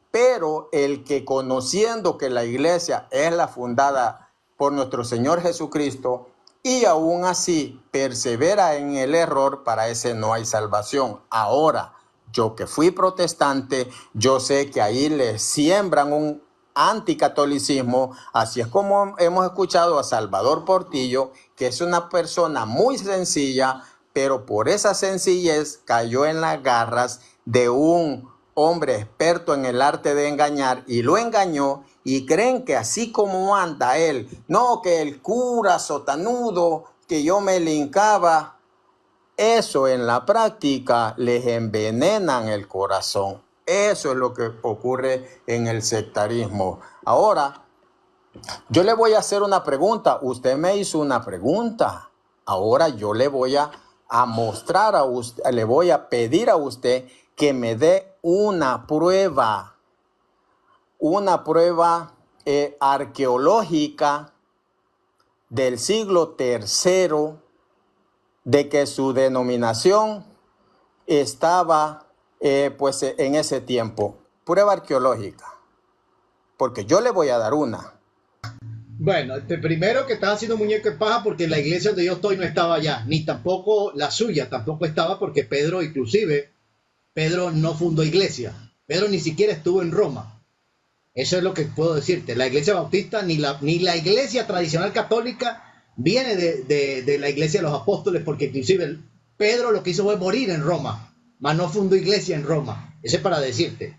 pero el que, conociendo que la iglesia es la fundada por nuestro Señor Jesucristo y aún así persevera en el error, para ese no hay salvación. Ahora, yo que fui protestante, yo sé que ahí le siembran un anticatolicismo. Así es como hemos escuchado a Salvador Portillo, que es una persona muy sencilla, pero por esa sencillez cayó en las garras de un hombre experto en el arte de engañar, y lo engañó, y creen que así como anda él, no, que el cura sotanudo, que yo me le hincaba, eso en la práctica les envenenan el corazón. Eso es lo que ocurre en el sectarismo. Ahora, yo le voy a hacer una pregunta. Usted me hizo una pregunta. Ahora yo le voy a mostrar a usted, le voy a pedir a usted que me dé una prueba arqueológica del siglo III de que su denominación estaba pues en ese tiempo. Prueba arqueológica, porque yo le voy a dar una. Bueno, primero que estás haciendo muñeco de paja porque la iglesia donde yo estoy no estaba allá, ni tampoco la suya, tampoco estaba porque Pedro, inclusive, Pedro no fundó iglesia. Pedro ni siquiera estuvo en Roma. Eso es lo que puedo decirte. La iglesia bautista ni la iglesia tradicional católica viene de la iglesia de los apóstoles, porque inclusive Pedro lo que hizo fue morir en Roma, mas no fundó iglesia en Roma. Eso es para decirte.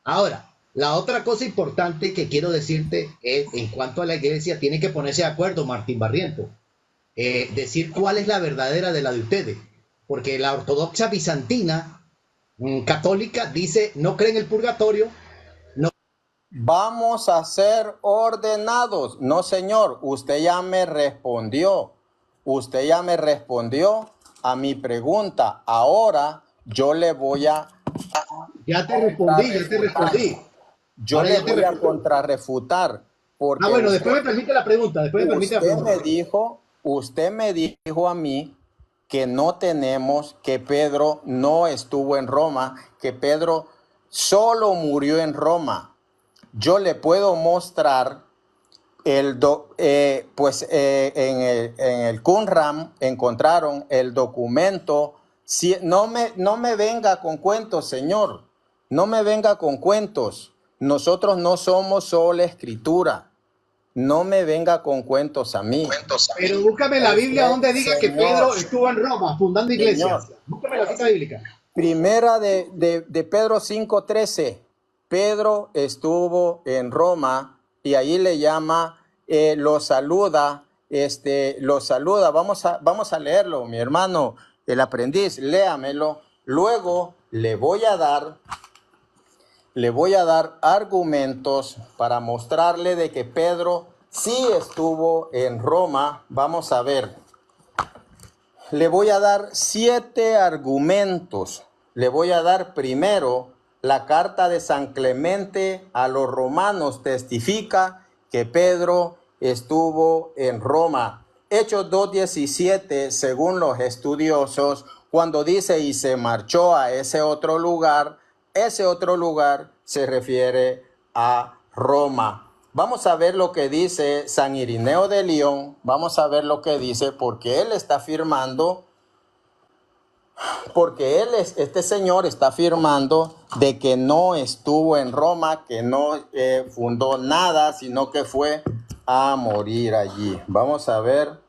Ahora, la otra cosa importante que quiero decirte es, en cuanto a la iglesia, tiene que ponerse de acuerdo, Martín Barriento, decir cuál es la verdadera de la de ustedes, porque la ortodoxa bizantina católica dice no cree en el purgatorio. Vamos a ser ordenados. No, señor, usted ya me respondió. Usted ya me respondió a mi pregunta. Ahora yo le voy a... Ya te respondí. Yo le voy a contrarrefutar. Porque bueno, después me permite la pregunta. Usted me dijo a mí que no tenemos, que Pedro no estuvo en Roma, que Pedro solo murió en Roma. Yo le puedo mostrar en el Qumran encontraron el documento. Si, no me venga con cuentos, señor. No me venga con cuentos. Nosotros no somos solo escritura. No me venga con cuentos a mí. Pero búscame la Biblia donde diga que Pedro estuvo en Roma fundando iglesias. Búscame la cita bíblica. Primera de Pedro 5:13. Pedro estuvo en Roma y ahí le llama, lo saluda. Vamos a leerlo, mi hermano, el aprendiz, léamelo. Luego le voy a dar argumentos para mostrarle de que Pedro sí estuvo en Roma. Vamos a ver. Le voy a dar 7 argumentos. Le voy a dar primero la carta de San Clemente a los romanos, testifica que Pedro estuvo en Roma. Hechos 2:17, según los estudiosos, cuando dice y se marchó a ese otro lugar se refiere a Roma. Vamos a ver lo que dice San Irineo de León, vamos a ver lo que dice, porque él está afirmando, este señor está afirmando de que no estuvo en Roma, que no fundó nada, sino que fue a morir allí. Vamos a ver.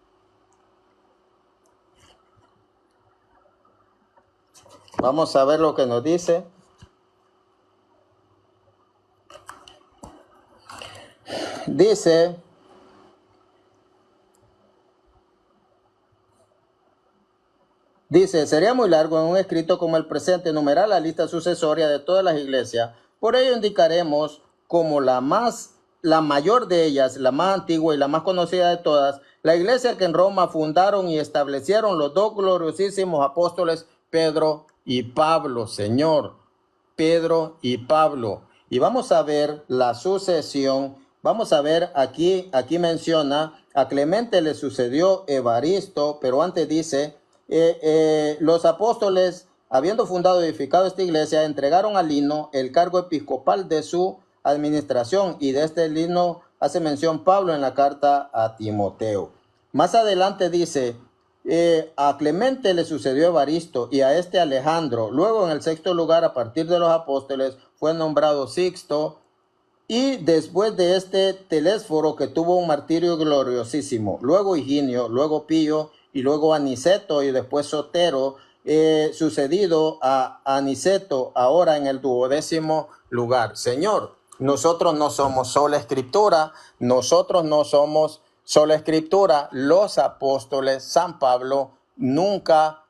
Vamos a ver lo que nos dice. Dice, sería muy largo en un escrito como el presente enumerar la lista sucesoria de todas las iglesias. Por ello indicaremos como la mayor de ellas, la más antigua y la más conocida de todas, la iglesia que en Roma fundaron y establecieron los dos gloriosísimos apóstoles Pedro y Pablo, Señor. Pedro y Pablo. Y vamos a ver la sucesión. Vamos a ver, aquí menciona, a Clemente le sucedió Evaristo, pero antes dice, los apóstoles, habiendo fundado y edificado esta iglesia, entregaron a Lino el cargo episcopal de su administración, y de este Lino hace mención Pablo en la carta a Timoteo. Más adelante dice, a Clemente le sucedió Evaristo y a este Alejandro. Luego en el 6º lugar, a partir de los apóstoles, fue nombrado Sixto, y después de este Telésforo, que tuvo un martirio gloriosísimo. Luego Higinio, luego Pío, y luego Aniceto, y después Sotero, sucedido a Aniceto ahora en el 12º lugar. Señor, nosotros no somos sola escritura, nosotros no somos sola escritura. Los apóstoles, San Pablo, nunca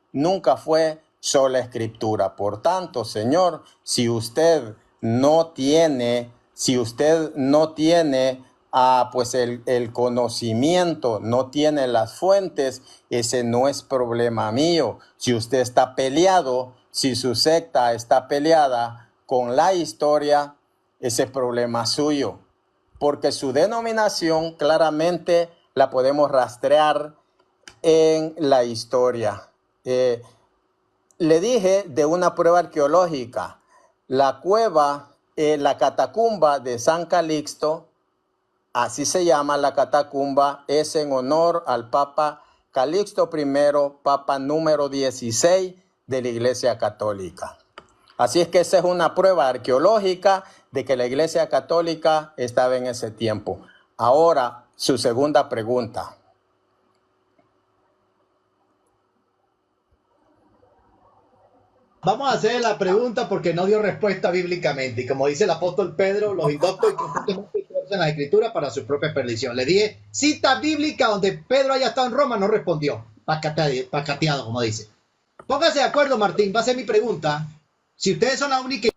fue sola escritura. Por tanto, Señor, si usted no tiene pues el conocimiento, no tiene las fuentes, ese no es problema mío. Si usted está peleado, si su secta está peleada con la historia, ese es problema suyo, porque su denominación claramente la podemos rastrear en la historia. Le dije de una prueba arqueológica, la cueva, la catacumba de San Calixto, así se llama la catacumba, es en honor al Papa Calixto I, Papa número 16 de la Iglesia Católica. Así es que esa es una prueba arqueológica de que la Iglesia Católica estaba en ese tiempo. Ahora, su segunda pregunta. Vamos a hacer la pregunta porque no dio respuesta bíblicamente. Y como dice el apóstol Pedro, los indoctos y constantemente torcen la escritura para su propia perdición. Le dije, cita bíblica donde Pedro haya estado en Roma, no respondió. Pacateado, como dice. Póngase de acuerdo, Martín, va a ser mi pregunta. Si ustedes son la única...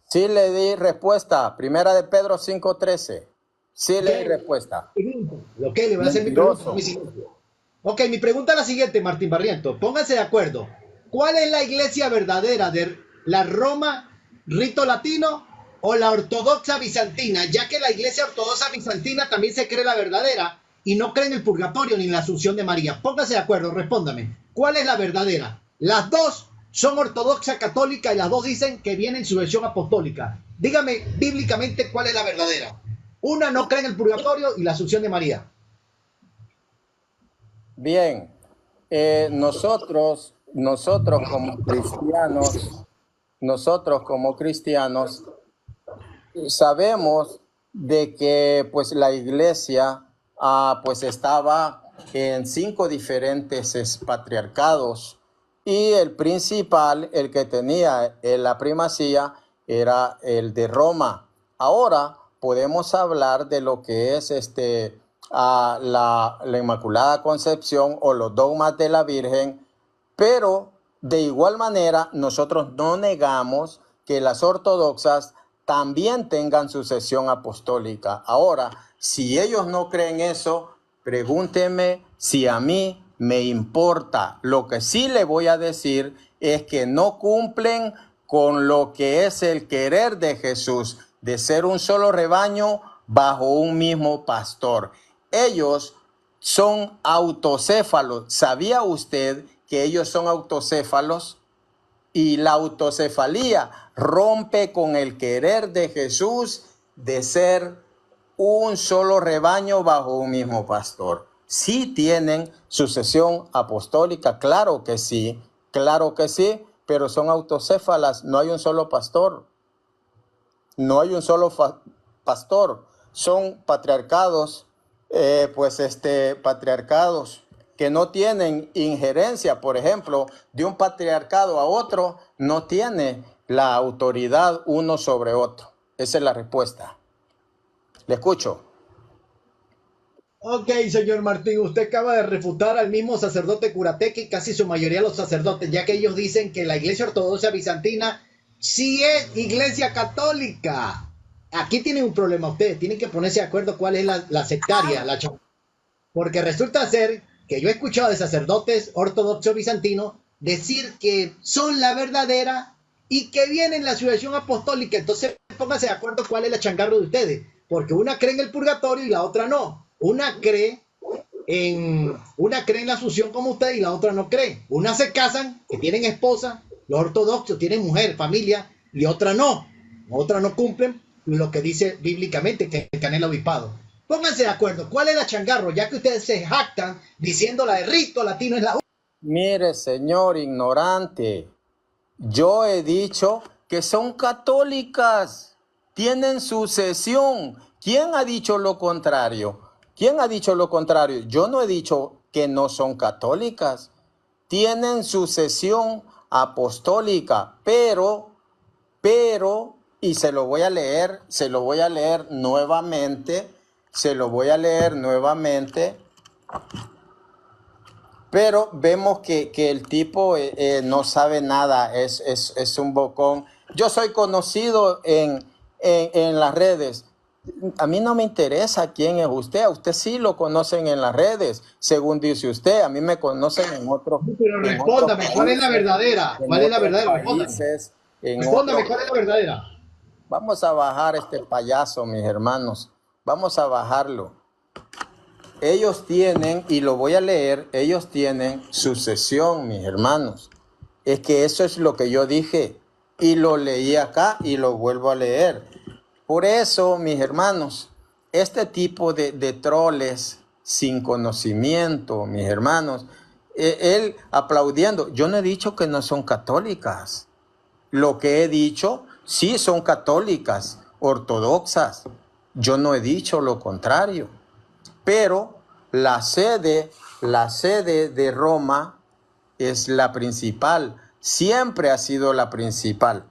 Sí le di respuesta. Primera de Pedro 5:13. Sí le di respuesta. Lo que le voy a hacer mi pregunta. Ok, mi pregunta es la siguiente, Martín Barriento. Pónganse de acuerdo. ¿Cuál es la iglesia verdadera de la Roma, rito latino, o la ortodoxa bizantina? Ya que la iglesia ortodoxa bizantina también se cree la verdadera y no cree en el purgatorio ni en la asunción de María. Pónganse de acuerdo, respóndame. ¿Cuál es la verdadera? Las dos son ortodoxa católica y las dos dicen que viene en su versión apostólica. Dígame bíblicamente cuál es la verdadera. Una no cree en el purgatorio y la asunción de María. Bien, nosotros como cristianos sabemos de que pues la iglesia pues estaba en 5 diferentes patriarcados y el principal, el que tenía la primacía, era el de Roma. Ahora podemos hablar de lo que es la Inmaculada Concepción o los dogmas de la Virgen, pero de igual manera nosotros no negamos que las ortodoxas también tengan sucesión apostólica. Ahora, si ellos no creen eso, pregúntenme si a mí me importa. Lo que sí le voy a decir es que no cumplen con lo que es el querer de Jesús, de ser un solo rebaño bajo un mismo pastor. Ellos son autocéfalos. ¿Sabía usted que ellos son autocéfalos? Y la autocefalía rompe con el querer de Jesús de ser un solo rebaño bajo un mismo pastor. Sí tienen sucesión apostólica, claro que sí, pero son autocéfalas, no hay un solo pastor. No hay un solo pastor, son patriarcados, patriarcados que no tienen injerencia, por ejemplo, de un patriarcado a otro, no tiene la autoridad uno sobre otro. Esa es la respuesta. Le escucho. Ok, señor Martín, usted acaba de refutar al mismo sacerdote Curateque y casi su mayoría de los sacerdotes, ya que ellos dicen que la iglesia ortodoxa bizantina sí es iglesia católica. Aquí tienen un problema ustedes, tienen que ponerse de acuerdo cuál es la sectaria, porque resulta ser que yo he escuchado de sacerdotes ortodoxos bizantinos decir que son la verdadera y que viene en la sucesión apostólica. Entonces pónganse de acuerdo cuál es la changarro de ustedes, porque una cree en el purgatorio y la otra no. Una cree en la asunción como usted y la otra no cree. Una se casan, que tienen esposa, los ortodoxos tienen mujer, familia, y otra no. Otra no cumplen lo que dice bíblicamente que el canela obispado. Pónganse de acuerdo, ¿cuál es la changarro? Ya que ustedes se jactan diciendo la de rito latino es la... Mire, señor ignorante, yo he dicho que son católicas, tienen sucesión. ¿Quién ha dicho lo contrario? ¿Quién ha dicho lo contrario? Yo no he dicho que no son católicas. tienen sucesión apostólica, y se lo voy a leer nuevamente, pero vemos que el tipo no sabe nada, es un bocón. Yo soy conocido en las redes. A mí no me interesa quién es usted. A usted sí lo conocen en las redes, según dice usted. A mí me conocen en otros. Pero respóndame, ¿cuál es la verdadera? ¿Cuál es la verdadera? Respóndame, ¿cuál es la verdadera? Vamos a bajar este payaso, mis hermanos. Vamos a bajarlo. Ellos tienen, y lo voy a leer, ellos tienen sucesión, mis hermanos. Es que eso es lo que yo dije. Y lo leí acá y lo vuelvo a leer. Por eso, mis hermanos, este tipo de troles sin conocimiento, mis hermanos, él aplaudiendo. Yo no he dicho que no son católicas. Lo que he dicho, sí son católicas, ortodoxas. Yo no he dicho lo contrario. Pero la sede de Roma es la principal. Siempre ha sido la principal.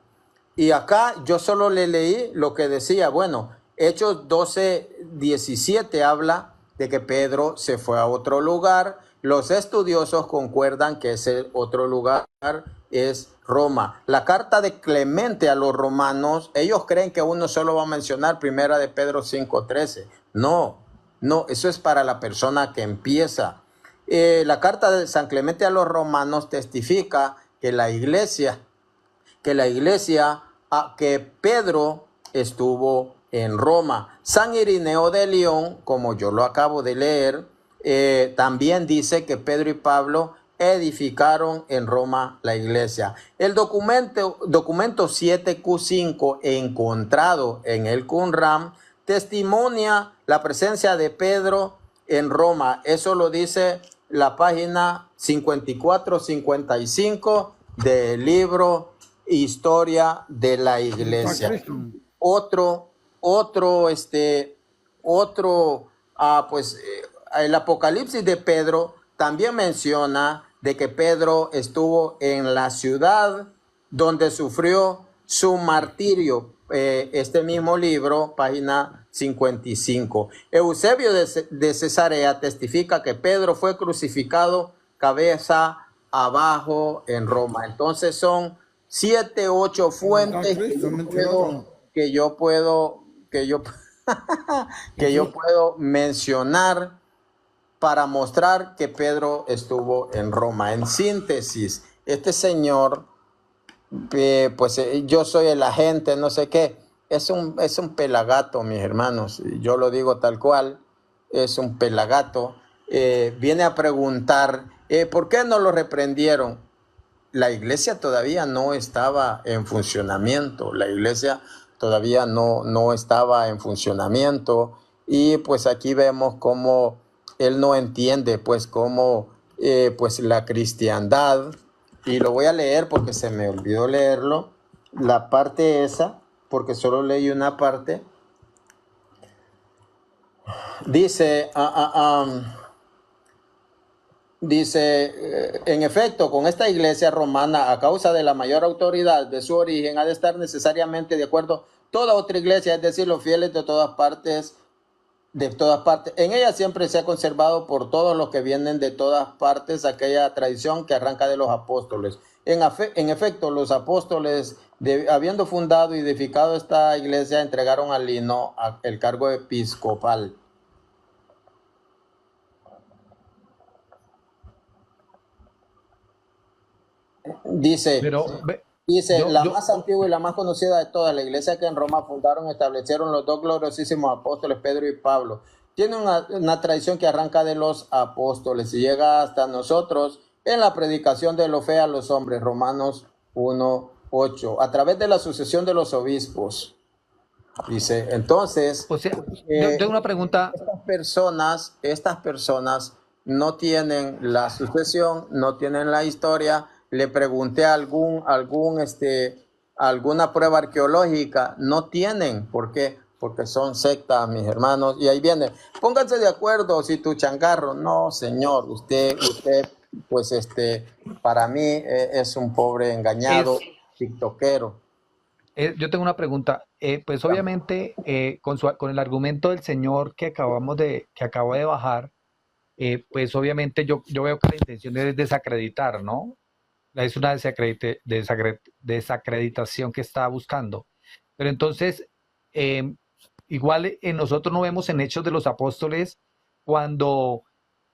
Y acá yo solo le leí lo que decía, bueno, Hechos 12:17 habla de que Pedro se fue a otro lugar. Los estudiosos concuerdan que ese otro lugar es Roma. La carta de Clemente a los romanos, ellos creen que uno solo va a mencionar primera de Pedro 5:13. No, eso es para la persona que empieza. La carta de San Clemente a los romanos testifica que que Pedro estuvo en Roma. San Irineo de León, como yo lo acabo de leer, también dice que Pedro y Pablo edificaron en Roma la iglesia. El documento 7Q5 encontrado en el Qumran testimonia la presencia de Pedro en Roma. Eso lo dice la página 54-55 del libro Historia de la Iglesia. El Apocalipsis de Pedro también menciona de que Pedro estuvo en la ciudad donde sufrió su martirio. Este mismo libro, página 55. Eusebio de Cesarea testifica que Pedro fue crucificado cabeza abajo en Roma. Entonces son 7, 8 fuentes que yo puedo mencionar para mostrar que Pedro estuvo en Roma. En síntesis, este señor, yo soy el agente, no sé qué, es un pelagato, mis hermanos, yo lo digo tal cual, es un pelagato. Viene a preguntar, ¿por qué no lo reprendieron? La iglesia todavía no estaba en funcionamiento, y pues aquí vemos cómo él no entiende cómo la cristiandad, y lo voy a leer porque se me olvidó leerlo, la parte esa, porque solo leí una parte. Dice, en efecto, con esta iglesia romana, a causa de la mayor autoridad de su origen, ha de estar necesariamente de acuerdo toda otra iglesia, es decir, los fieles de todas partes. En ella siempre se ha conservado por todos los que vienen de todas partes aquella tradición que arranca de los apóstoles. En efecto, los apóstoles, habiendo fundado y edificado esta iglesia, entregaron a Lino el cargo episcopal. Dice, la más antigua y la más conocida de todas, la iglesia que en Roma fundaron y establecieron los dos gloriosísimos apóstoles, Pedro y Pablo. Tiene una tradición que arranca de los apóstoles y llega hasta nosotros en la predicación de la fe a los hombres, Romanos 1:8, a través de la sucesión de los obispos. Dice, entonces, yo tengo una pregunta. Estas personas no tienen la sucesión, no tienen la historia. Le pregunté a alguna prueba arqueológica, no tienen. ¿Por qué? Porque son sectas, mis hermanos. Y ahí viene, pónganse de acuerdo si tu changarro. No, señor, usted pues para mí es un pobre engañado, Es, tiktokero. yo tengo una pregunta. Pues obviamente con el argumento del señor que acabo de bajar, pues obviamente yo veo que la intención es desacreditar, ¿no? Es una desacreditación que está buscando. Pero entonces, igual nosotros no vemos en Hechos de los Apóstoles cuando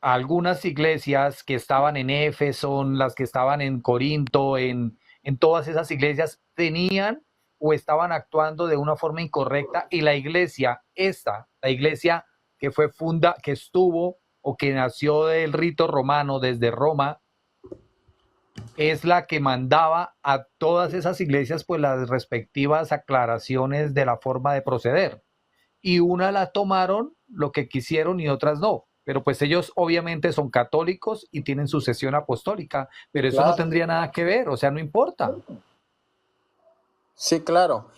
algunas iglesias que estaban en Éfeso, las que estaban en Corinto, en todas esas iglesias, tenían o estaban actuando de una forma incorrecta y la iglesia, la iglesia que estuvo o que nació del rito romano desde Roma, es la que mandaba a todas esas iglesias pues las respectivas aclaraciones de la forma de proceder. Y una la tomaron lo que quisieron y otras no. Pero pues ellos obviamente son católicos y tienen sucesión apostólica, pero eso no Claro. tendría nada que ver, o sea, no importa. Sí, claro.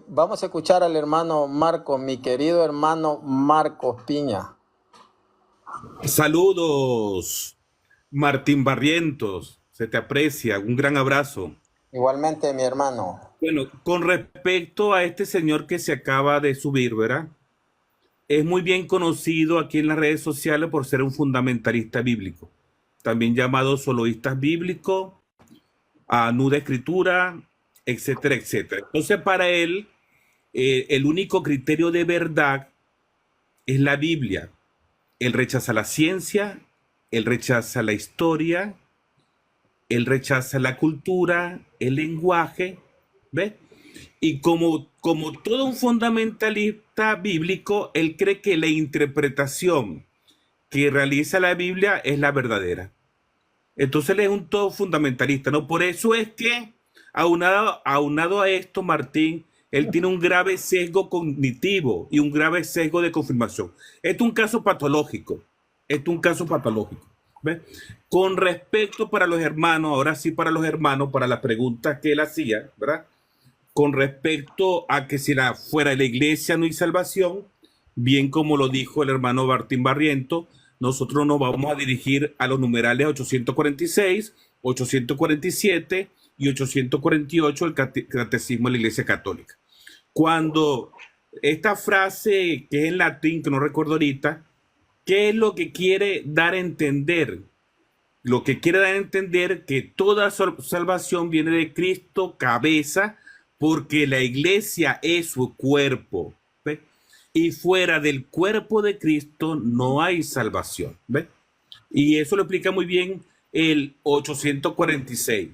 Vamos a escuchar al hermano Marcos, mi querido hermano Marcos Piña. Saludos, Martín Barrientos, se te aprecia, un gran abrazo. Igualmente, mi hermano. Bueno, con respecto a este señor que se acaba de subir, ¿verdad? Es muy bien conocido aquí en las redes sociales por ser un fundamentalista bíblico, también llamado soloísta bíblico, a nuda escritura, etcétera, etcétera. Entonces, para él, el único criterio de verdad es la Biblia. Él rechaza la ciencia, él rechaza la historia, él rechaza la cultura, el lenguaje, ¿ves? Y como todo un fundamentalista bíblico, él cree que la interpretación que realiza la Biblia es la verdadera. Entonces él es un todo fundamentalista, ¿no? Por eso es que, aunado a esto, Martín, él tiene un grave sesgo cognitivo y un grave sesgo de confirmación. Esto es un caso patológico. Esto es un caso patológico. ¿Ves? Con respecto para los hermanos, ahora sí para los hermanos, para la pregunta que él hacía, ¿verdad? Con respecto a que si fuera de la iglesia no hay salvación, bien como lo dijo el hermano Martín Barriento, nosotros nos vamos a dirigir a los numerales 846, 847 y 848 del Catecismo de la Iglesia Católica. Cuando esta frase que es en latín, que no recuerdo ahorita, ¿qué es lo que quiere dar a entender? Lo que quiere dar a entender que toda salvación viene de Cristo, cabeza, porque la iglesia es su cuerpo, ¿ve? Y fuera del cuerpo de Cristo no hay salvación, ¿ve? Y eso lo explica muy bien el 846.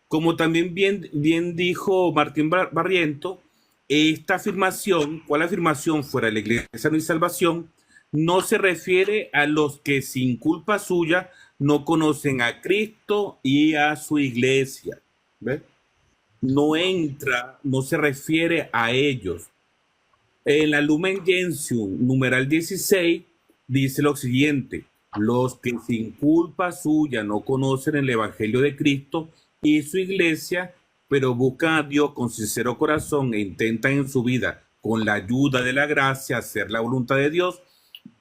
Como también bien dijo Martín Barriento, esta afirmación, ¿cuál afirmación? Fuera de la iglesia no hay salvación, no se refiere a los que sin culpa suya no conocen a Cristo y a su iglesia, ¿ves? No entra, no se refiere a ellos. En la Lumen Gentium, numeral 16, dice lo siguiente: los que sin culpa suya no conocen el Evangelio de Cristo y su iglesia, pero buscan a Dios con sincero corazón e intentan en su vida, con la ayuda de la gracia, hacer la voluntad de Dios,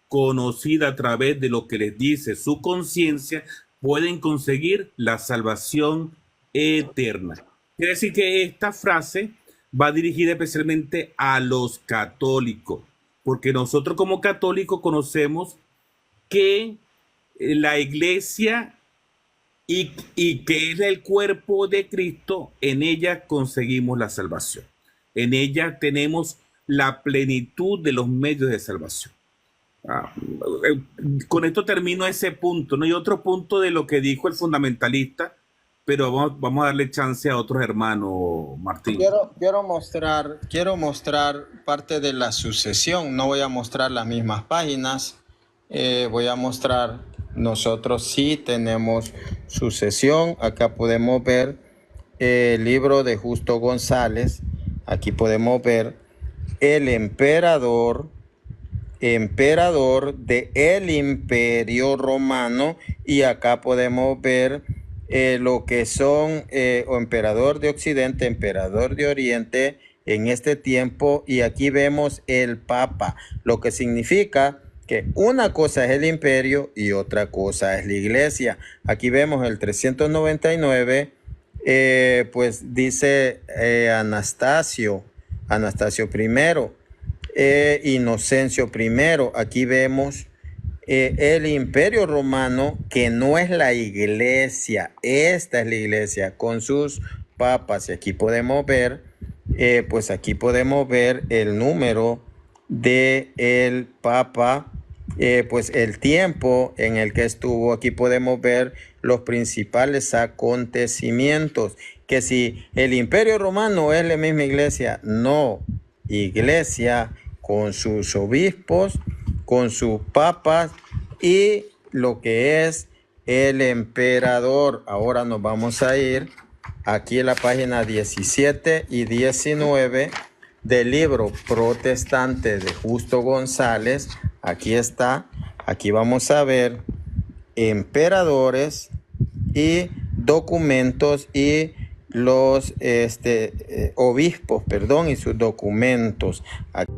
conocida a través de lo que les dice su conciencia, pueden conseguir la salvación eterna. Quiere decir que esta frase va dirigida especialmente a los católicos, porque nosotros como católicos conocemos que la iglesia y que es el cuerpo de Cristo, en ella conseguimos la salvación. En ella tenemos la plenitud de los medios de salvación. Con esto termino ese punto, ¿no? Y otro punto de lo que dijo el fundamentalista, pero vamos a darle chance a otros hermanos, Martín. Quiero mostrar parte de la sucesión. No voy a mostrar las mismas páginas. Voy a mostrar, nosotros sí tenemos sucesión. Acá podemos ver el libro de Justo González. Aquí podemos ver el emperador de el Imperio Romano, y acá podemos ver lo que son emperador de Occidente, emperador de Oriente en este tiempo, y aquí vemos el Papa, lo que significa que una cosa es el imperio y otra cosa es la iglesia. Aquí vemos el 399, pues dice Anastasio I, Inocencio I. Aquí vemos el imperio romano, que no es la iglesia. Esta es la iglesia con sus papas. Y aquí podemos ver, pues aquí podemos ver el número de el papa, pues el tiempo en el que estuvo. Aquí podemos ver los principales acontecimientos, que si el imperio romano es la misma iglesia, no, iglesia con sus obispos, con sus papas y lo que es el emperador. Ahora nos vamos a ir aquí en la página 17 y 19 del libro protestante de Justo González. Aquí está, aquí vamos a ver emperadores y documentos y los obispos, y sus documentos. Aquí.